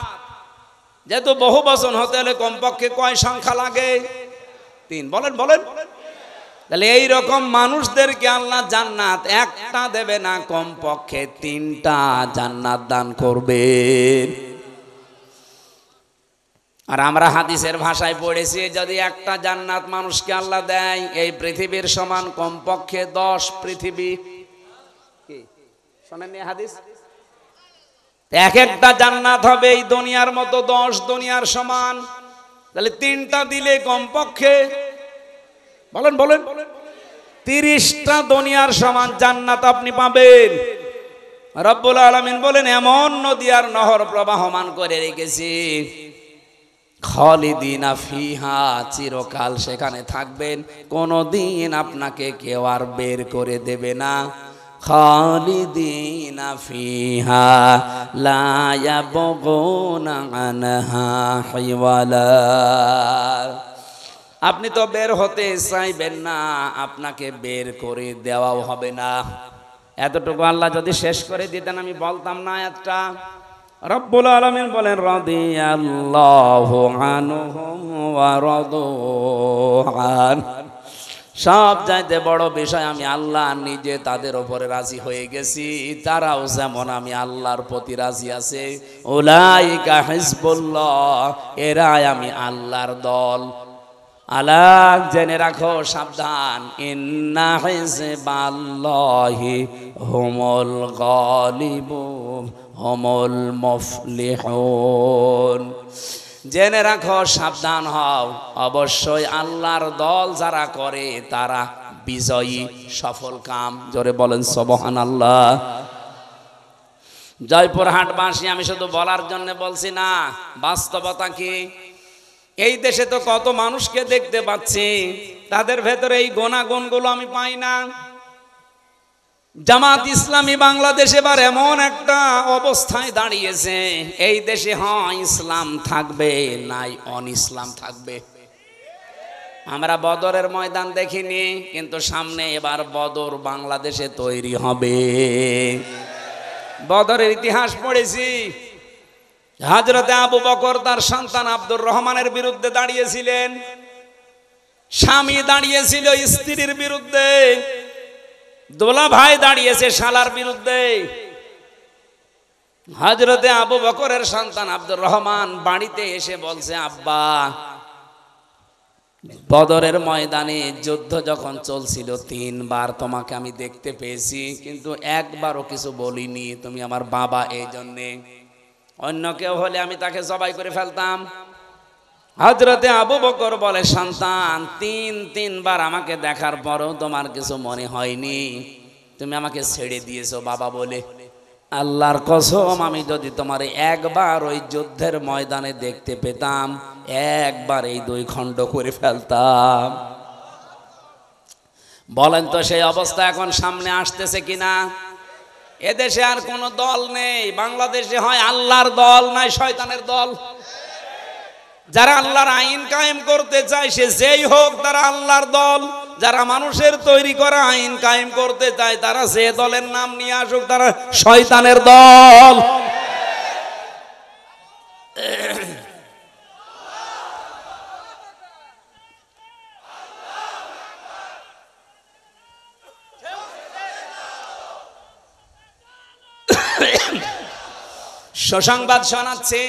যেহেতু বহু বচন হতে হলে কমপক্ষে কয় সংখ্যা লাগে? 3। বলেন বলেন। তাহলে এইরকম মানুষদেরকে আল্লাহ জান্নাত একটা দেবে না, কমপক্ষে 3টা জান্নাত দান করবে। আর আমরা হাদিসের ভাষায় পড়েছি, যদি একটা জান্নাত মানুষকে আল্লাহ দেয়, এই পৃথিবীর সমান কমপক্ষে 10 পৃথিবী। কি শোনেননি হাদিস? এক একটা জান্নাত হবে এই দুনিয়ার মতো 10 দুনিয়ার সমান। তাহলে 3টা দিলে কমপক্ষে বলেন বলেন 30টা দুনিয়ার সমান জান্নাত আপনি পাবেন। রব্বুল আলামিন বলেন, এমন নদী আর নহর প্রবাহমান করে রেখেছি, খালিদিনা ফিহা, চিরকাল সেখানে থাকবেন, কোনদিন আপনাকে কেউ আর বের করে দেবে না। খালিদিনা ফিহা লা ইয়াবগুনা আনহা হিওয়ালা। আপনি তো বের হতে চাইবেন না, আপনাকে বের করে দেওয়াও হবে না। এতটুকু আল্লাহ যদি শেষ করে দিতেন আমি বলতাম না একটা। রব্বুল আলামিন বলেন, রাদিয়াল্লাহু আনহুম ওয়া রাদু আন। সব চাইতে বড় বিষয়, আমি আল্লাহ নিজে তাদের উপরে রাজি হয়ে গেছি, তারাও যেমন আমি আল্লাহর প্রতি রাজি আছে। উলাইকা হিজবুল্লাহ, এরাই আমি আল্লাহর দল। আলা, জেনে রাখো, সাবধান, ইন্না হিজবাল্লাহি হুমুল গালিবুন হুমুল মুফলিহুন। জেনে রাখো, সাবধান হও, অবশ্যই আল্লাহর দল যারা করে তারা বিজয়ী, সফল কাম। জোরে বলেন সুবহানাল্লাহ। জয়পুরহাটবাসী, আমি শুধু বলার জন্য বলছি না, বাস্তবতা কি? এই দেশে তো কত মানুষকে দেখতে পাচ্ছি, তাদের ভেতরে এই গুণাগুণগুলো আমি পাই না। জামাত ইসলামী বাংলাদেশ এবার এমন একটা অবস্থায় দাঁড়িয়েছে, এই দেশে হয় ইসলাম থাকবে, নাই অন ইসলাম থাকবে। আমরা বদরের ময়দান দেখিনি, কিন্তু সামনে এবার বদর বাংলাদেশে তৈরি হবে। বদরের ইতিহাস পড়েছি। হযরতে আবু বকর তার সন্তান আব্দুর রহমানের বিরুদ্ধে দাঁড়িয়েছিলেন, স্বামী দাঁড়িয়েছিল স্ত্রীর বিরুদ্ধে, দোলা ভাই দাঁড়িয়েছে শালার বিরুদ্ধে। হযরতে আবু বকরের সন্তান আব্দুর রহমান বাড়িতে এসে বলছে, আব্বা, বদরের ময়দানে যুদ্ধ যখন চলছিল 3 বার তোমাকে আমি দেখতে পেয়েছি, কিন্তু একবারও কিছু বলিনি, তুমি আমার বাবা, এই জন্যে। অন্য কেউ হলে আমি তাকে জবাই করে ফেলতাম। হযরতে আবু বকর বলে, সন্তান, 3 বার আমাকে দেখার পরও তোমার কিছু মনে হয়নি, তুমি আমাকে ছেড়ে দিয়েছো বাবা বলে। আল্লাহর কসম, আমি যদি তোমার একবার ওই যুদ্ধের ময়দানে দেখতে পেতাম, একবার এই 2 খণ্ড করে ফেলতাম। বলেন তো সেই অবস্থা এখন সামনে আসতেছে কিনা? এদেশে আর কোন দল নেই, বাংলাদেশে হয় আল্লাহর দল, নাই শয়তানের দল। যারা আল্লাহর আইন কায়েম করতে চায়, সে যেই হোক, তারা আল্লাহর দল। যারা মানুষের তৈরি করা আইন কায়েম করতে চায়, তারা যে দলের নাম নিয়ে আসুক, তারা শয়তানের দল। সুসংবাদ শোনাচ্ছে,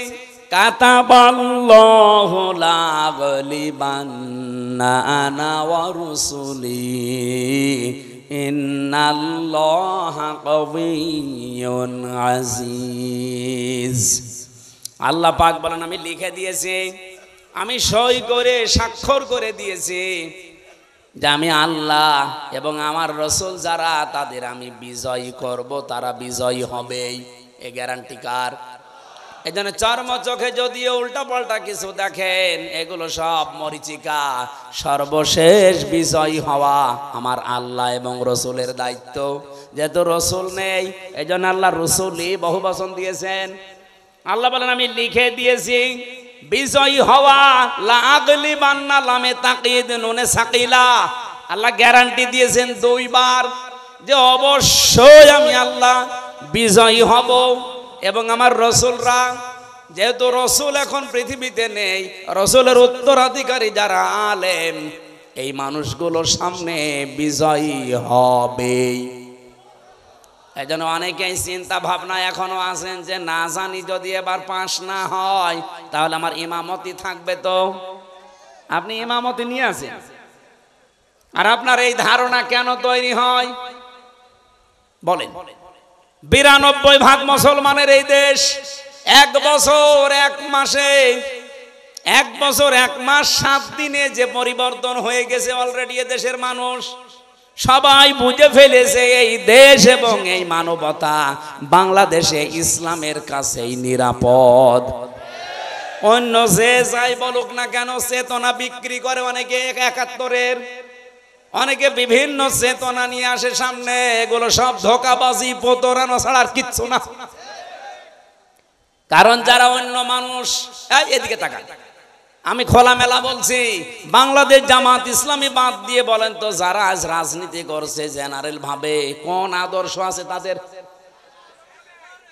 কাতাবাল্লাহু লা গালিবান্না আনা ওয়া রুসুলি ইন্নাল্লাহা কাবিয়্যুন আজিজ। আল্লাহ পাক বলেন, আমি লিখে দিয়েছি, আমি সই করে স্বাক্ষর করে দিয়েছি যে আমি আল্লাহ এবং আমার রাসূল যারা, তাদের আমি বিজয়ী করব, তারা বিজয়ী হবেই। এ গ্যারান্টি কার? এই জন্য চর্ম চোখে যদিও উল্টা পাল্টা কিছু দেখেন, এগুলো সব মরিচিকা। সর্বশেষ বিজয়ী হওয়া আমার আল্লাহ এবং রসুলের দায়িত্ব। যেহেতু রসুল নেই, এই জন্য আল্লাহ রসুলই বহু বচন দিয়েছেন। আল্লাহ বলেন, আমি লিখে দিয়েছি বিজয়ী হওয়া। লা আগলিবান্না লামে তাকিদ নুনে সাকিলা। আল্লাহ গ্যারান্টি দিয়েছেন 2 বার যে অবশ্যই আমি আল্লাহ বিজয়ী হব এবং আমার রসুলরা। যেহেতু রসুল এখন পৃথিবীতে নেই, রসুলের উত্তরাধিকারী যারা আলেম, এই মানুষগুলোর সামনে বিজয়ী হবে। এই জন্য অনেকেই চিন্তা ভাবনা এখনো আছেন যে না জানি যদি এবার পাস না হয় তাহলে আমার ইমামতি থাকবে। তো আপনি ইমামতি নিয়ে আসেন, আর আপনার এই ধারণা কেন তৈরি হয় বলেন? 92% মুসলমানের এই দেশ 1 বছর 1 মাসে 1 বছর 1 মাস 7 দিনে যে পরিবর্তন হয়ে গেছে অলরেডি দেশের মানুষ সবাই বুঝে ফেলেছে এই দেশ এবং এই মানবতা বাংলাদেশে ইসলামের কাছেই নিরাপদ। অন্য যে যাই বলুক না কেন, চেতনা বিক্রি করে অনেকে 71-এর, অনেকে বিভিন্ন চেতনা নিয়ে আসে সামনে। এগুলো সব ধোঁকাবাজি, প্রতারণা ছাড়া আর কিচ্ছু না। কারণ যারা অন্য মানুষ, এদিকে তাকান, আমি খোলামেলা বলছি, বাংলাদেশ জামাত ইসলামী বাদ দিয়ে বলেন তো যারা আজ রাজনীতি করছে জেনারেল ভাবে, কোন আদর্শ আছে তাদের?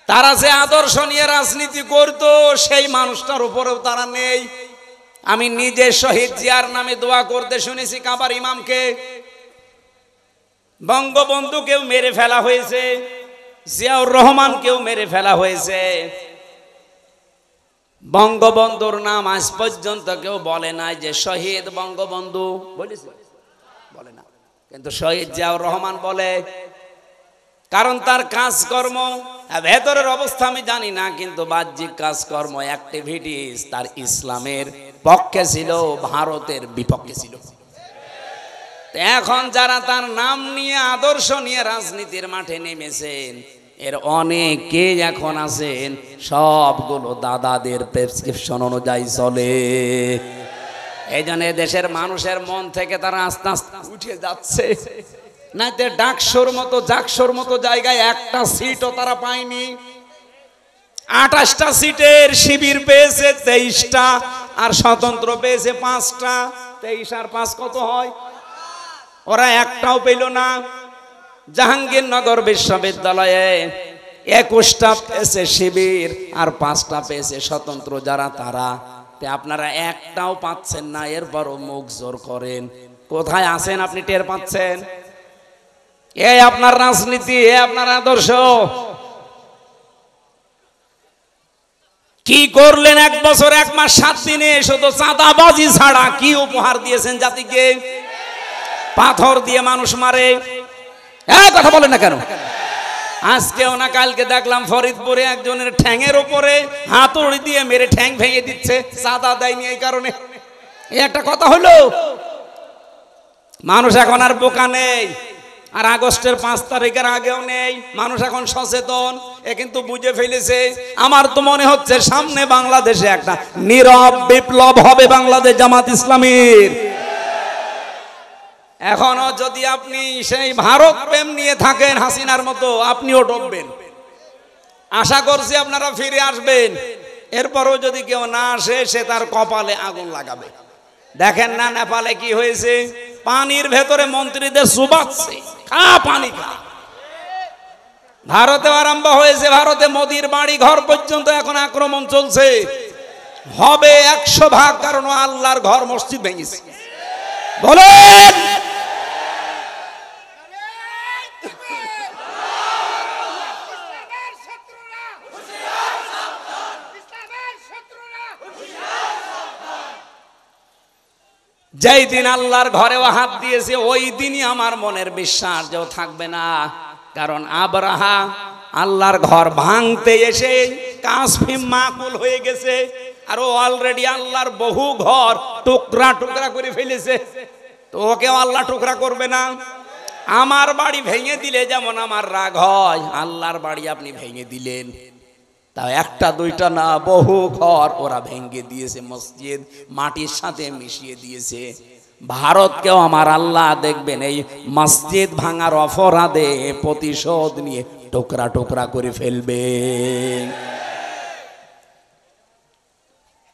তারা যে আদর্শ নিয়ে রাজনীতি করতো সেই মানুষটার উপরেও তারা নেই। আমি নিজে শহীদ জিয়ার নামে দোয়া করতে শুনেছি কাবার ইমামকে। বঙ্গবন্ধুকেও মেরে ফেলা হয়েছে, জিয়াউর রহমানকেও মেরে ফেলা হয়েছে। বঙ্গবন্ধুর নাম আজ পর্যন্ত কেউ বলে নাই যে শহীদ বঙ্গবন্ধু, বলেছে? বলে না। কিন্তু শহীদ জিয়াউর রহমান বলে, কারণ তার কাজকর্ম, ভেতরের অবস্থা আমি জানি না, কিন্তু বাহ্যিক কাজকর্ম, অ্যাক্টিভিটিস তার ইসলামের পক্ষে ছিল, ভারতের বিপক্ষে ছিল। এখন যারা তার নাম নিয়ে আদর্শ নিয়ে রাজনীতির মাঠে নেমেছেন, এর অনেকে এখন আছেন সবগুলো দাদাদের প্রেসক্রিপশন অনুযায়ী চলে। এই জন্য দেশের মানুষের মন থেকে তারা আস্তে আস্তে উঠে যাচ্ছে। না তে ডাকসুর মতো জাকসুর মতো জায়গায় একটা সিটও তারা পায়নি। 28টা সিটের শিবির পেয়েছে 23টা, আর স্বতন্ত্র পেয়েছে 5টা। 23 আর 5 কত হয়? ওরা একটাও পেল না। জাহাঙ্গীরনগর বিশ্ববিদ্যালয়ে 21টা পেয়েছে শিবির আর 5টা পেয়েছে স্বতন্ত্র যারা তারা। আপনারা একটাও পাচ্ছেন না, এরপরও মুখ জোর করেন। কোথায় আছেন আপনি টের পাচ্ছেন? এই আপনার রাজনীতি, এই আপনার আদর্শ। কি করলেন 1 বছর 1 মাস 7 দিনে? শুধু চাঁদাবাজি ছাড়া কি উপহার দিয়েছেন জাতিকে? পাথর দিয়ে মানুষ মারে। কথা বলেন না কেন? আজকেও না কালকে দেখলাম ফরিদপুরে একজনের ঠ্যাঙের উপরে হাতুড়ি দিয়ে মেরে ঠ্যাং ভেঙে দিচ্ছে, চাঁদা দেয়নি এই কারণে। এই একটা কথা হলো? মানুষ এখন আর বোকা নেই, আর আগস্টের 5 তারিখের আগেও নেই। মানুষ এখন সচেতন, এ কিন্তু বুঝে ফেলেছে। আমার তো মনে হচ্ছে সামনে বাংলাদেশে একটা নীরব বিপ্লব হবে বাংলাদেশ জামাত ইসলামীর। এখনো যদি আপনি সেই ভারত প্রেম নিয়ে থাকেন হাসিনার মতো, আপনিও ডুববেন। আশা করছি আপনারা ফিরে আসবেন। এরপরও যদি কেউ না আসে, সে তার কপালে আগুন লাগাবে। দেখেন না নেপালে কি হয়েছে? পানির ভেতরে মন্ত্রীদের চুবাচ্ছে, খা পানি খা। ভারতে আরম্ভ হয়েছে, ভারতে মোদির বাড়ি ঘর পর্যন্ত এখন আক্রমণ চলছে। হবে 100 ভাগ, কারণ আল্লাহর ঘর মসজিদ ভেঙেছে। বলেন যেই দিন আল্লাহর ঘরেও হাত দিয়েছে, ওই দিনই আমার মনের বিশ্বাস যে থাকবে না। কারণ আবরাহা আল্লাহর ঘর ভাঙতে এসে কাসফিম মাকুল হয়ে গেছে, আর ও অলরেডি আল্লাহর বহু ঘর টুকরা টুকরা করে ফেলেছে। তো ওকেও আল্লাহ টুকরা করবে না? আমার বাড়ি ভেঙে দিলে যেমন আমার রাগ হয়, আল্লাহর বাড়ি আপনি ভেঙে দিলেন। তাও 1টা 2টা না, বহু ঘর ওরা ভেঙে দিয়েছে, মসজিদ মাটির সাথে মিশিয়ে দিয়েছে। ভারতকেও আমার আল্লাহ দেখবেন এই মসজিদ ভাঙার অপরাধে প্রতিশোধ নিয়ে টুকরা টুকরা করে ফেলবে।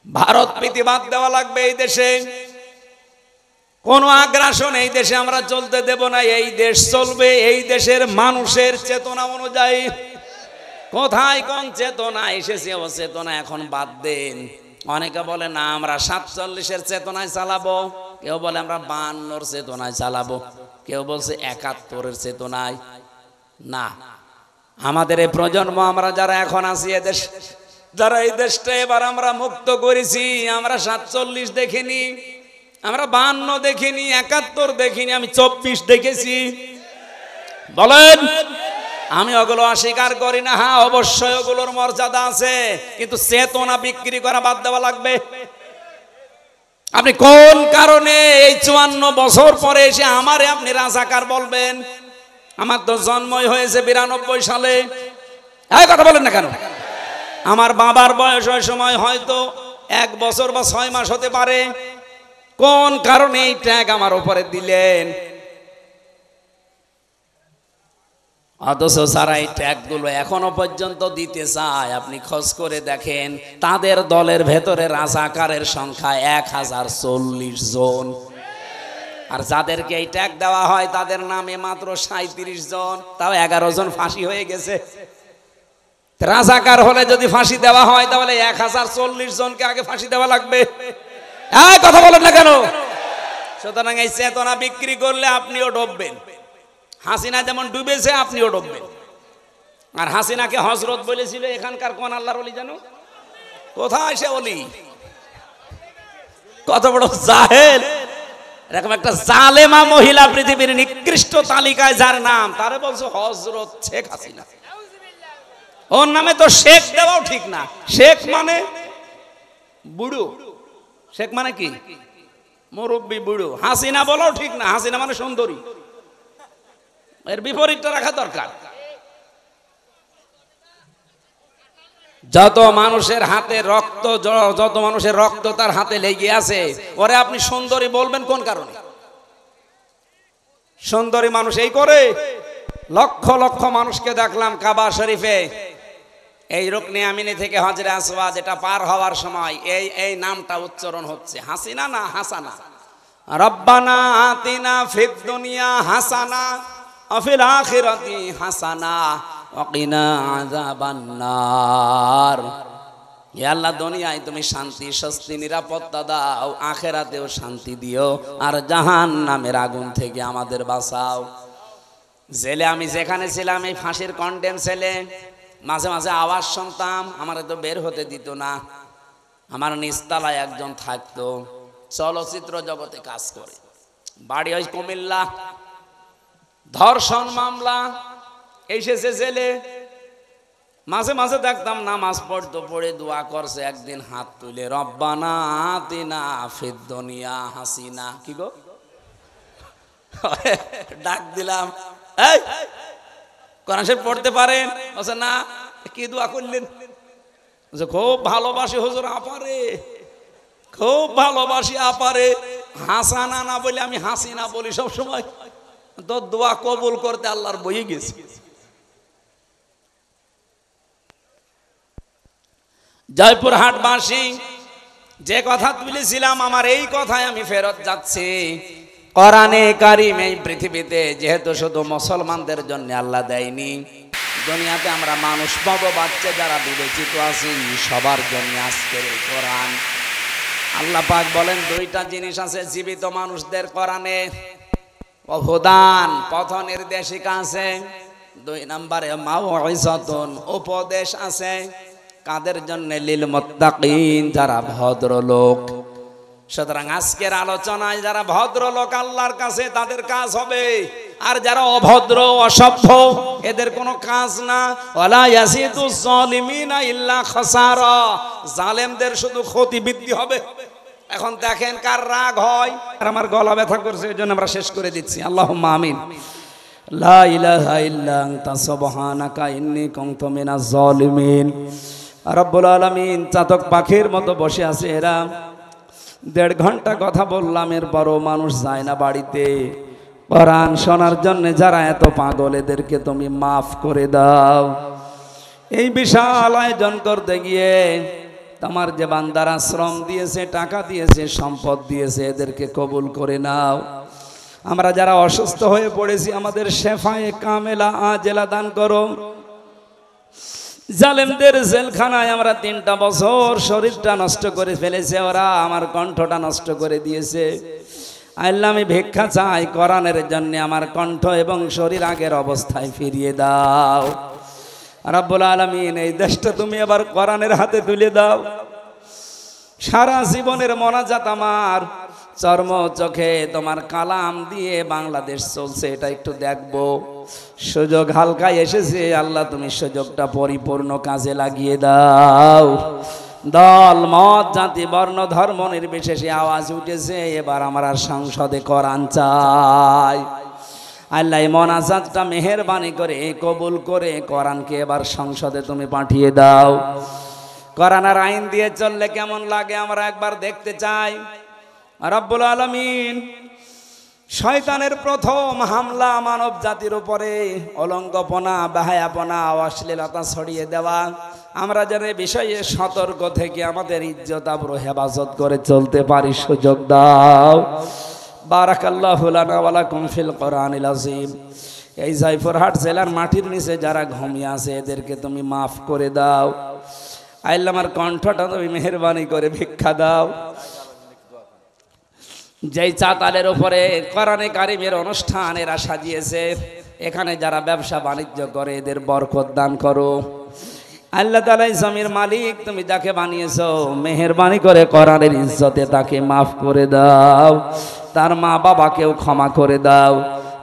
ভারত প্রতিবাদ দেওয়া লাগবে এই দেশে। কোন আগ্রাসন এই দেশে আমরা চলতে দেব না। এই দেশ চলবে এই দেশের মানুষের চেতনা অনুযায়ী। কোথায় কোন চেতনা এসেছে, ও চেতনা এখন বাদ দেন। অনেকে বলে না আমরা 47-এর চেতনায় চালাবো, কেউ বলে আমরা 52-র চেতনায় চালাবো, কেউ বলছে 71-এর চেতনায়। না, আমাদের এই প্রজন্ম, আমরা যারা এখন আছি এদেশ, যারা এই দেশটা এবার আমরা মুক্ত করেছি, আমরা 47 দেখিনি, আমরা 52 দেখিনি, 71 দেখিনি, আমি 24 দেখেছি। বলেন, আমি ওগুলো অস্বীকার করি না। হ্যাঁ, অবশ্যই ওগুলোর মর্যাদা আছে, কিন্তু চেতনা বিক্রি করা বাদ দেওয়া লাগবে। আপনি কোন কারণে এই 54 বছর পরে এসে আমারে আপনি রাজাকার বলবেন? আমার তো জন্মই হয়েছে 92 সালে। এই কথা বলেন না কেন? আমার বাবার বয়স ওই সময় হয়তো 1 বছর বা 6 মাস হতে পারে। কোন কারণে এই ট্যাগ আমার উপরে দিলেন? অথচ যারা এই ট্যাগগুলো এখনো পর্যন্ত দিতে চায়, আপনি খোঁজ করে দেখেন তাদের দলের ভেতরে রাজাকারের সংখ্যা 1040 জন, আর যাদেরকে এই ট্যাগ দেওয়া হয় তাদের নামে মাত্র 37 জন, তাও 11 জন ফাঁসি হয়ে গেছে। রাজাকার হলে যদি ফাঁসি দেওয়া হয় তাহলে 1040 জনকে আগে ফাঁসি দেওয়া লাগবে। এই কথা বলেন না কেন? সুতরাং এই চেতনা বিক্রি করলে আপনিও ডুববেন। হাসিনা যেমন ডুবেছে, আপনিও ডুববেন। আর হাসিনাকে হযরত বলেছিল এখানকার কোন আল্লাহর ওলি জানো? কোথায় সে ওলি? কত বড় জাহেল! এরকম একটা জালেমা মহিলা পৃথিবীর নিকৃষ্ট তালিকায় যার নাম, তারে বলছো হযরত শেখ হাসিনা। ওর নামে তো শেখ দেওয়াও ঠিক না। শেখ মানে বুড়ো। শেখ মানে কি? মুরব্বী বুড়ো। হাসিনা বলাও ঠিক না। হাসিনা মানে সুন্দরী। এর বিপরীতটা রাখা দরকার। যত মানুষের হাতে রক্ত, যত মানুষের রক্ত তার হাতে লেগে আছে, ওরে আপনি সুন্দরী বলবেন কোন কারণে? সুন্দরী মানুষ এই করে। লক্ষ লক্ষ মানুষকে দেখলাম কাবা শরীফে, এই রুকনে আমিনি থেকে হজরে আসওয়াদ এটা পার হওয়ার সময় এই নামটা উচ্চারণ হচ্ছে, হাসিনা না হাসানা। রব্বানা আতিনা ফিদ দুনিয়া হাসানা ওয়া ফিল আখিরাতি হাসানা ওয়া কিনা আযাবান্নার। হে আল্লাহ, দুনিয়ায় তুমি শান্তি, স্বস্তি, নিরাপত্তা দাও, আখিরাতেও শান্তি দিও, আর জাহান্নামের আগুন থেকে আমাদের বাঁচাও। জেলে আমি যেখানে ছিলাম, এই ফাঁসির কন্ডেম ছেলে, মাঝে মাঝে আওয়াজ শুনতাম, আমার তো বের হতে দিত না। আমার নিচতলায় একজন থাকতো, চলচ্চিত্র জগতে কাজ করে, বাড়ি ওই কুমিল্লা, ধর্ষণ মামলা, এসেছে জেলে। মাঝে মাঝে দেখতাম নামাজ পড়তো, পড়ে দোয়া করছে, একদিন হাত তুলে রব্বানা আতিনা ফিদ দুনিয়া হাসিনা। কি গো ডাক দিলাম, এই কোরআন শরীফ পড়তে পারেন? বলছে না। কি দোয়া করলেন? খুব ভালোবাসি হুজুর আপারে, খুব ভালোবাসি আপারে, হাসানা না বলে আমি হাসিনা বলি সব সময়। তো দোয়া কবুল করতে আল্লাহর বইয়ে গেছি। জয়পুরহাটবাসী, যে কথা তুলেছিলাম, আমার এই কথায় আমি ফেরত যাচ্ছি। কোরআনে কারিম এই পৃথিবীতে যেহেতু শুধু মুসলমানদের জন্য আল্লাহ দেয়নি, দুনিয়াতে আমরা মানুষ পাবো, বাচ্চা যারা বিবেচিত আছি, সবার জন্য আজকের এই কোরআন। আল্লাহ পাক বলেন দুইটা জিনিস আছে জীবিত মানুষদের কোরআনে, অবদান, পথ নির্দেশিকা আছে। 2 নম্বরে মাউইজাতুন, উপদেশ আছে। কাদের জন্য? লিল মুত্তাকিন, যারা ভদ্রলোক। সুতরাং আজকের আলোচনায় যারা ভদ্রলোক আল্লাহর কাছে, তাদের কাজ হবে। আর যারা অভদ্র, অসভ্য, এদের কোনো কাজ না। ওয়ালা ইয়াসিদুজ জালিমিনা ইল্লা খাসারা, জালেমদের শুধু ক্ষতি বৃদ্ধি হবে। এখন দেখেন কার রাগ হয়। আর আমার গলা ব্যথা করছে, এই জন্য আমরা শেষ করে দিচ্ছি। আল্লাহুম্মা আমিন। লা ইলাহা ইল্লা আনতা সুবহানাকা ইন্নী কুনতু মিনাজ জালিমিন। রব্বুল আলামিন চাতক পাখির মতো বসে আছে এরা। 1.5 ঘন্টা কথা বললাম, এরপরও মানুষ যায় না বাড়িতে কোরআন শোনার জন্য। যারা এত পাগল, এদেরকে তুমি মাফ করে দাও। এই বিশাল আয়োজন করতে গিয়ে তোমার যে বান্দারা শ্রম দিয়েছে, টাকা দিয়েছে, সম্পদ দিয়েছে, এদেরকে কবুল করে নাও। আমরা যারা অসুস্থ হয়ে পড়েছি, আমাদের শেফায়ে কামেলা আজেলা দান করো। জালেমদের জেলখানায় আমরা 3টা বছর শরীরটা নষ্ট করে ফেলেছে ওরা, আমার কণ্ঠটা নষ্ট করে দিয়েছে। আল্লাহ, আমি ভিক্ষা চাই কোরআনের জন্য, আমার কণ্ঠ এবং শরীর আগের অবস্থায় ফিরিয়ে দাও। রব্বুল আলামিন, এই দেশটা তুমি আবার কোরআনের হাতে তুলে দাও। সারা জীবনের মোনাজাত আমার চর্ম চোখে তোমার কালাম দিয়ে বাংলাদেশ চলছে, এটা একটু দেখবো। সুযোগ হালকায় এসেছে, আল্লাহ তুমি সুযোগটা পরিপূর্ণ কাজে লাগিয়ে দাও। দল মত জাতি বর্ণ ধর্ম নির্বিশেষে আওয়াজ উঠেছে, এবার আমরা সংসদে কোরআন চাই। আল্লাহ মোনাজাতটা মেহেরবানি করে কবুল করে কোরআনকে এবার সংসদে তুমি পাঠিয়ে দাও। কোরআনের আইন দিয়ে চললে কেমন লাগে আমরা একবার দেখতে চাই। রব্বুল আলামিন, শয়তানের প্রথম হামলা মানব জাতির উপরে, অলঙ্গপনা, বাহায়াপনা, অশ্লীলতা ছড়িয়ে দেওয়া। আমরা যেন এই বিষয়ে সতর্ক থেকে আমাদের ইজ্জত আবরু হেফাজত করে চলতে পারি, সুযোগ দাও। বারাকাল্লাহু লানা ওয়া লাকুম ফিল কোরআনিল আযীম। এই জয়পুরহাট জেলার মাটির নিচে যারা ঘুমিয়ে আছে, এদেরকে তুমি মাফ করে দাও। আল্লাহ, আমার কণ্ঠটা তুমি মেহেরবানি করে ভিক্ষা দাও। যেই চাতালের উপরে কোরআনে কারিমের অনুষ্ঠান এরা সাজিয়েছে, এখানে যারা ব্যবসা বাণিজ্য করে, এদের বরকত দান করো। আল্লাহ তাআলা জমির মালিক, তুমি যাকে বানিয়েছো, মেহেরবানি করে কোরআনের ইজ্জতে তাকে মাফ করে দাও। তার মা বাবাকেও ক্ষমা করে দাও।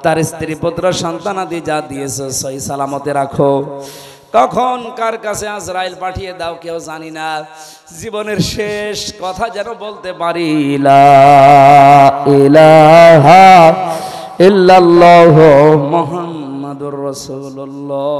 তার স্ত্রী পুত্র সন্তানাদি যা দিয়েছো, সহি সালামতে রাখো। কখন কার কাছে আজরাইল পাঠিয়ে দাও কেউ জানি না। জীবনের শেষ কথা যেন বলতে পারি, লা ইলাহা ইল্লাল্লাহু মুহাম্মাদুর রাসূলুল্লাহ।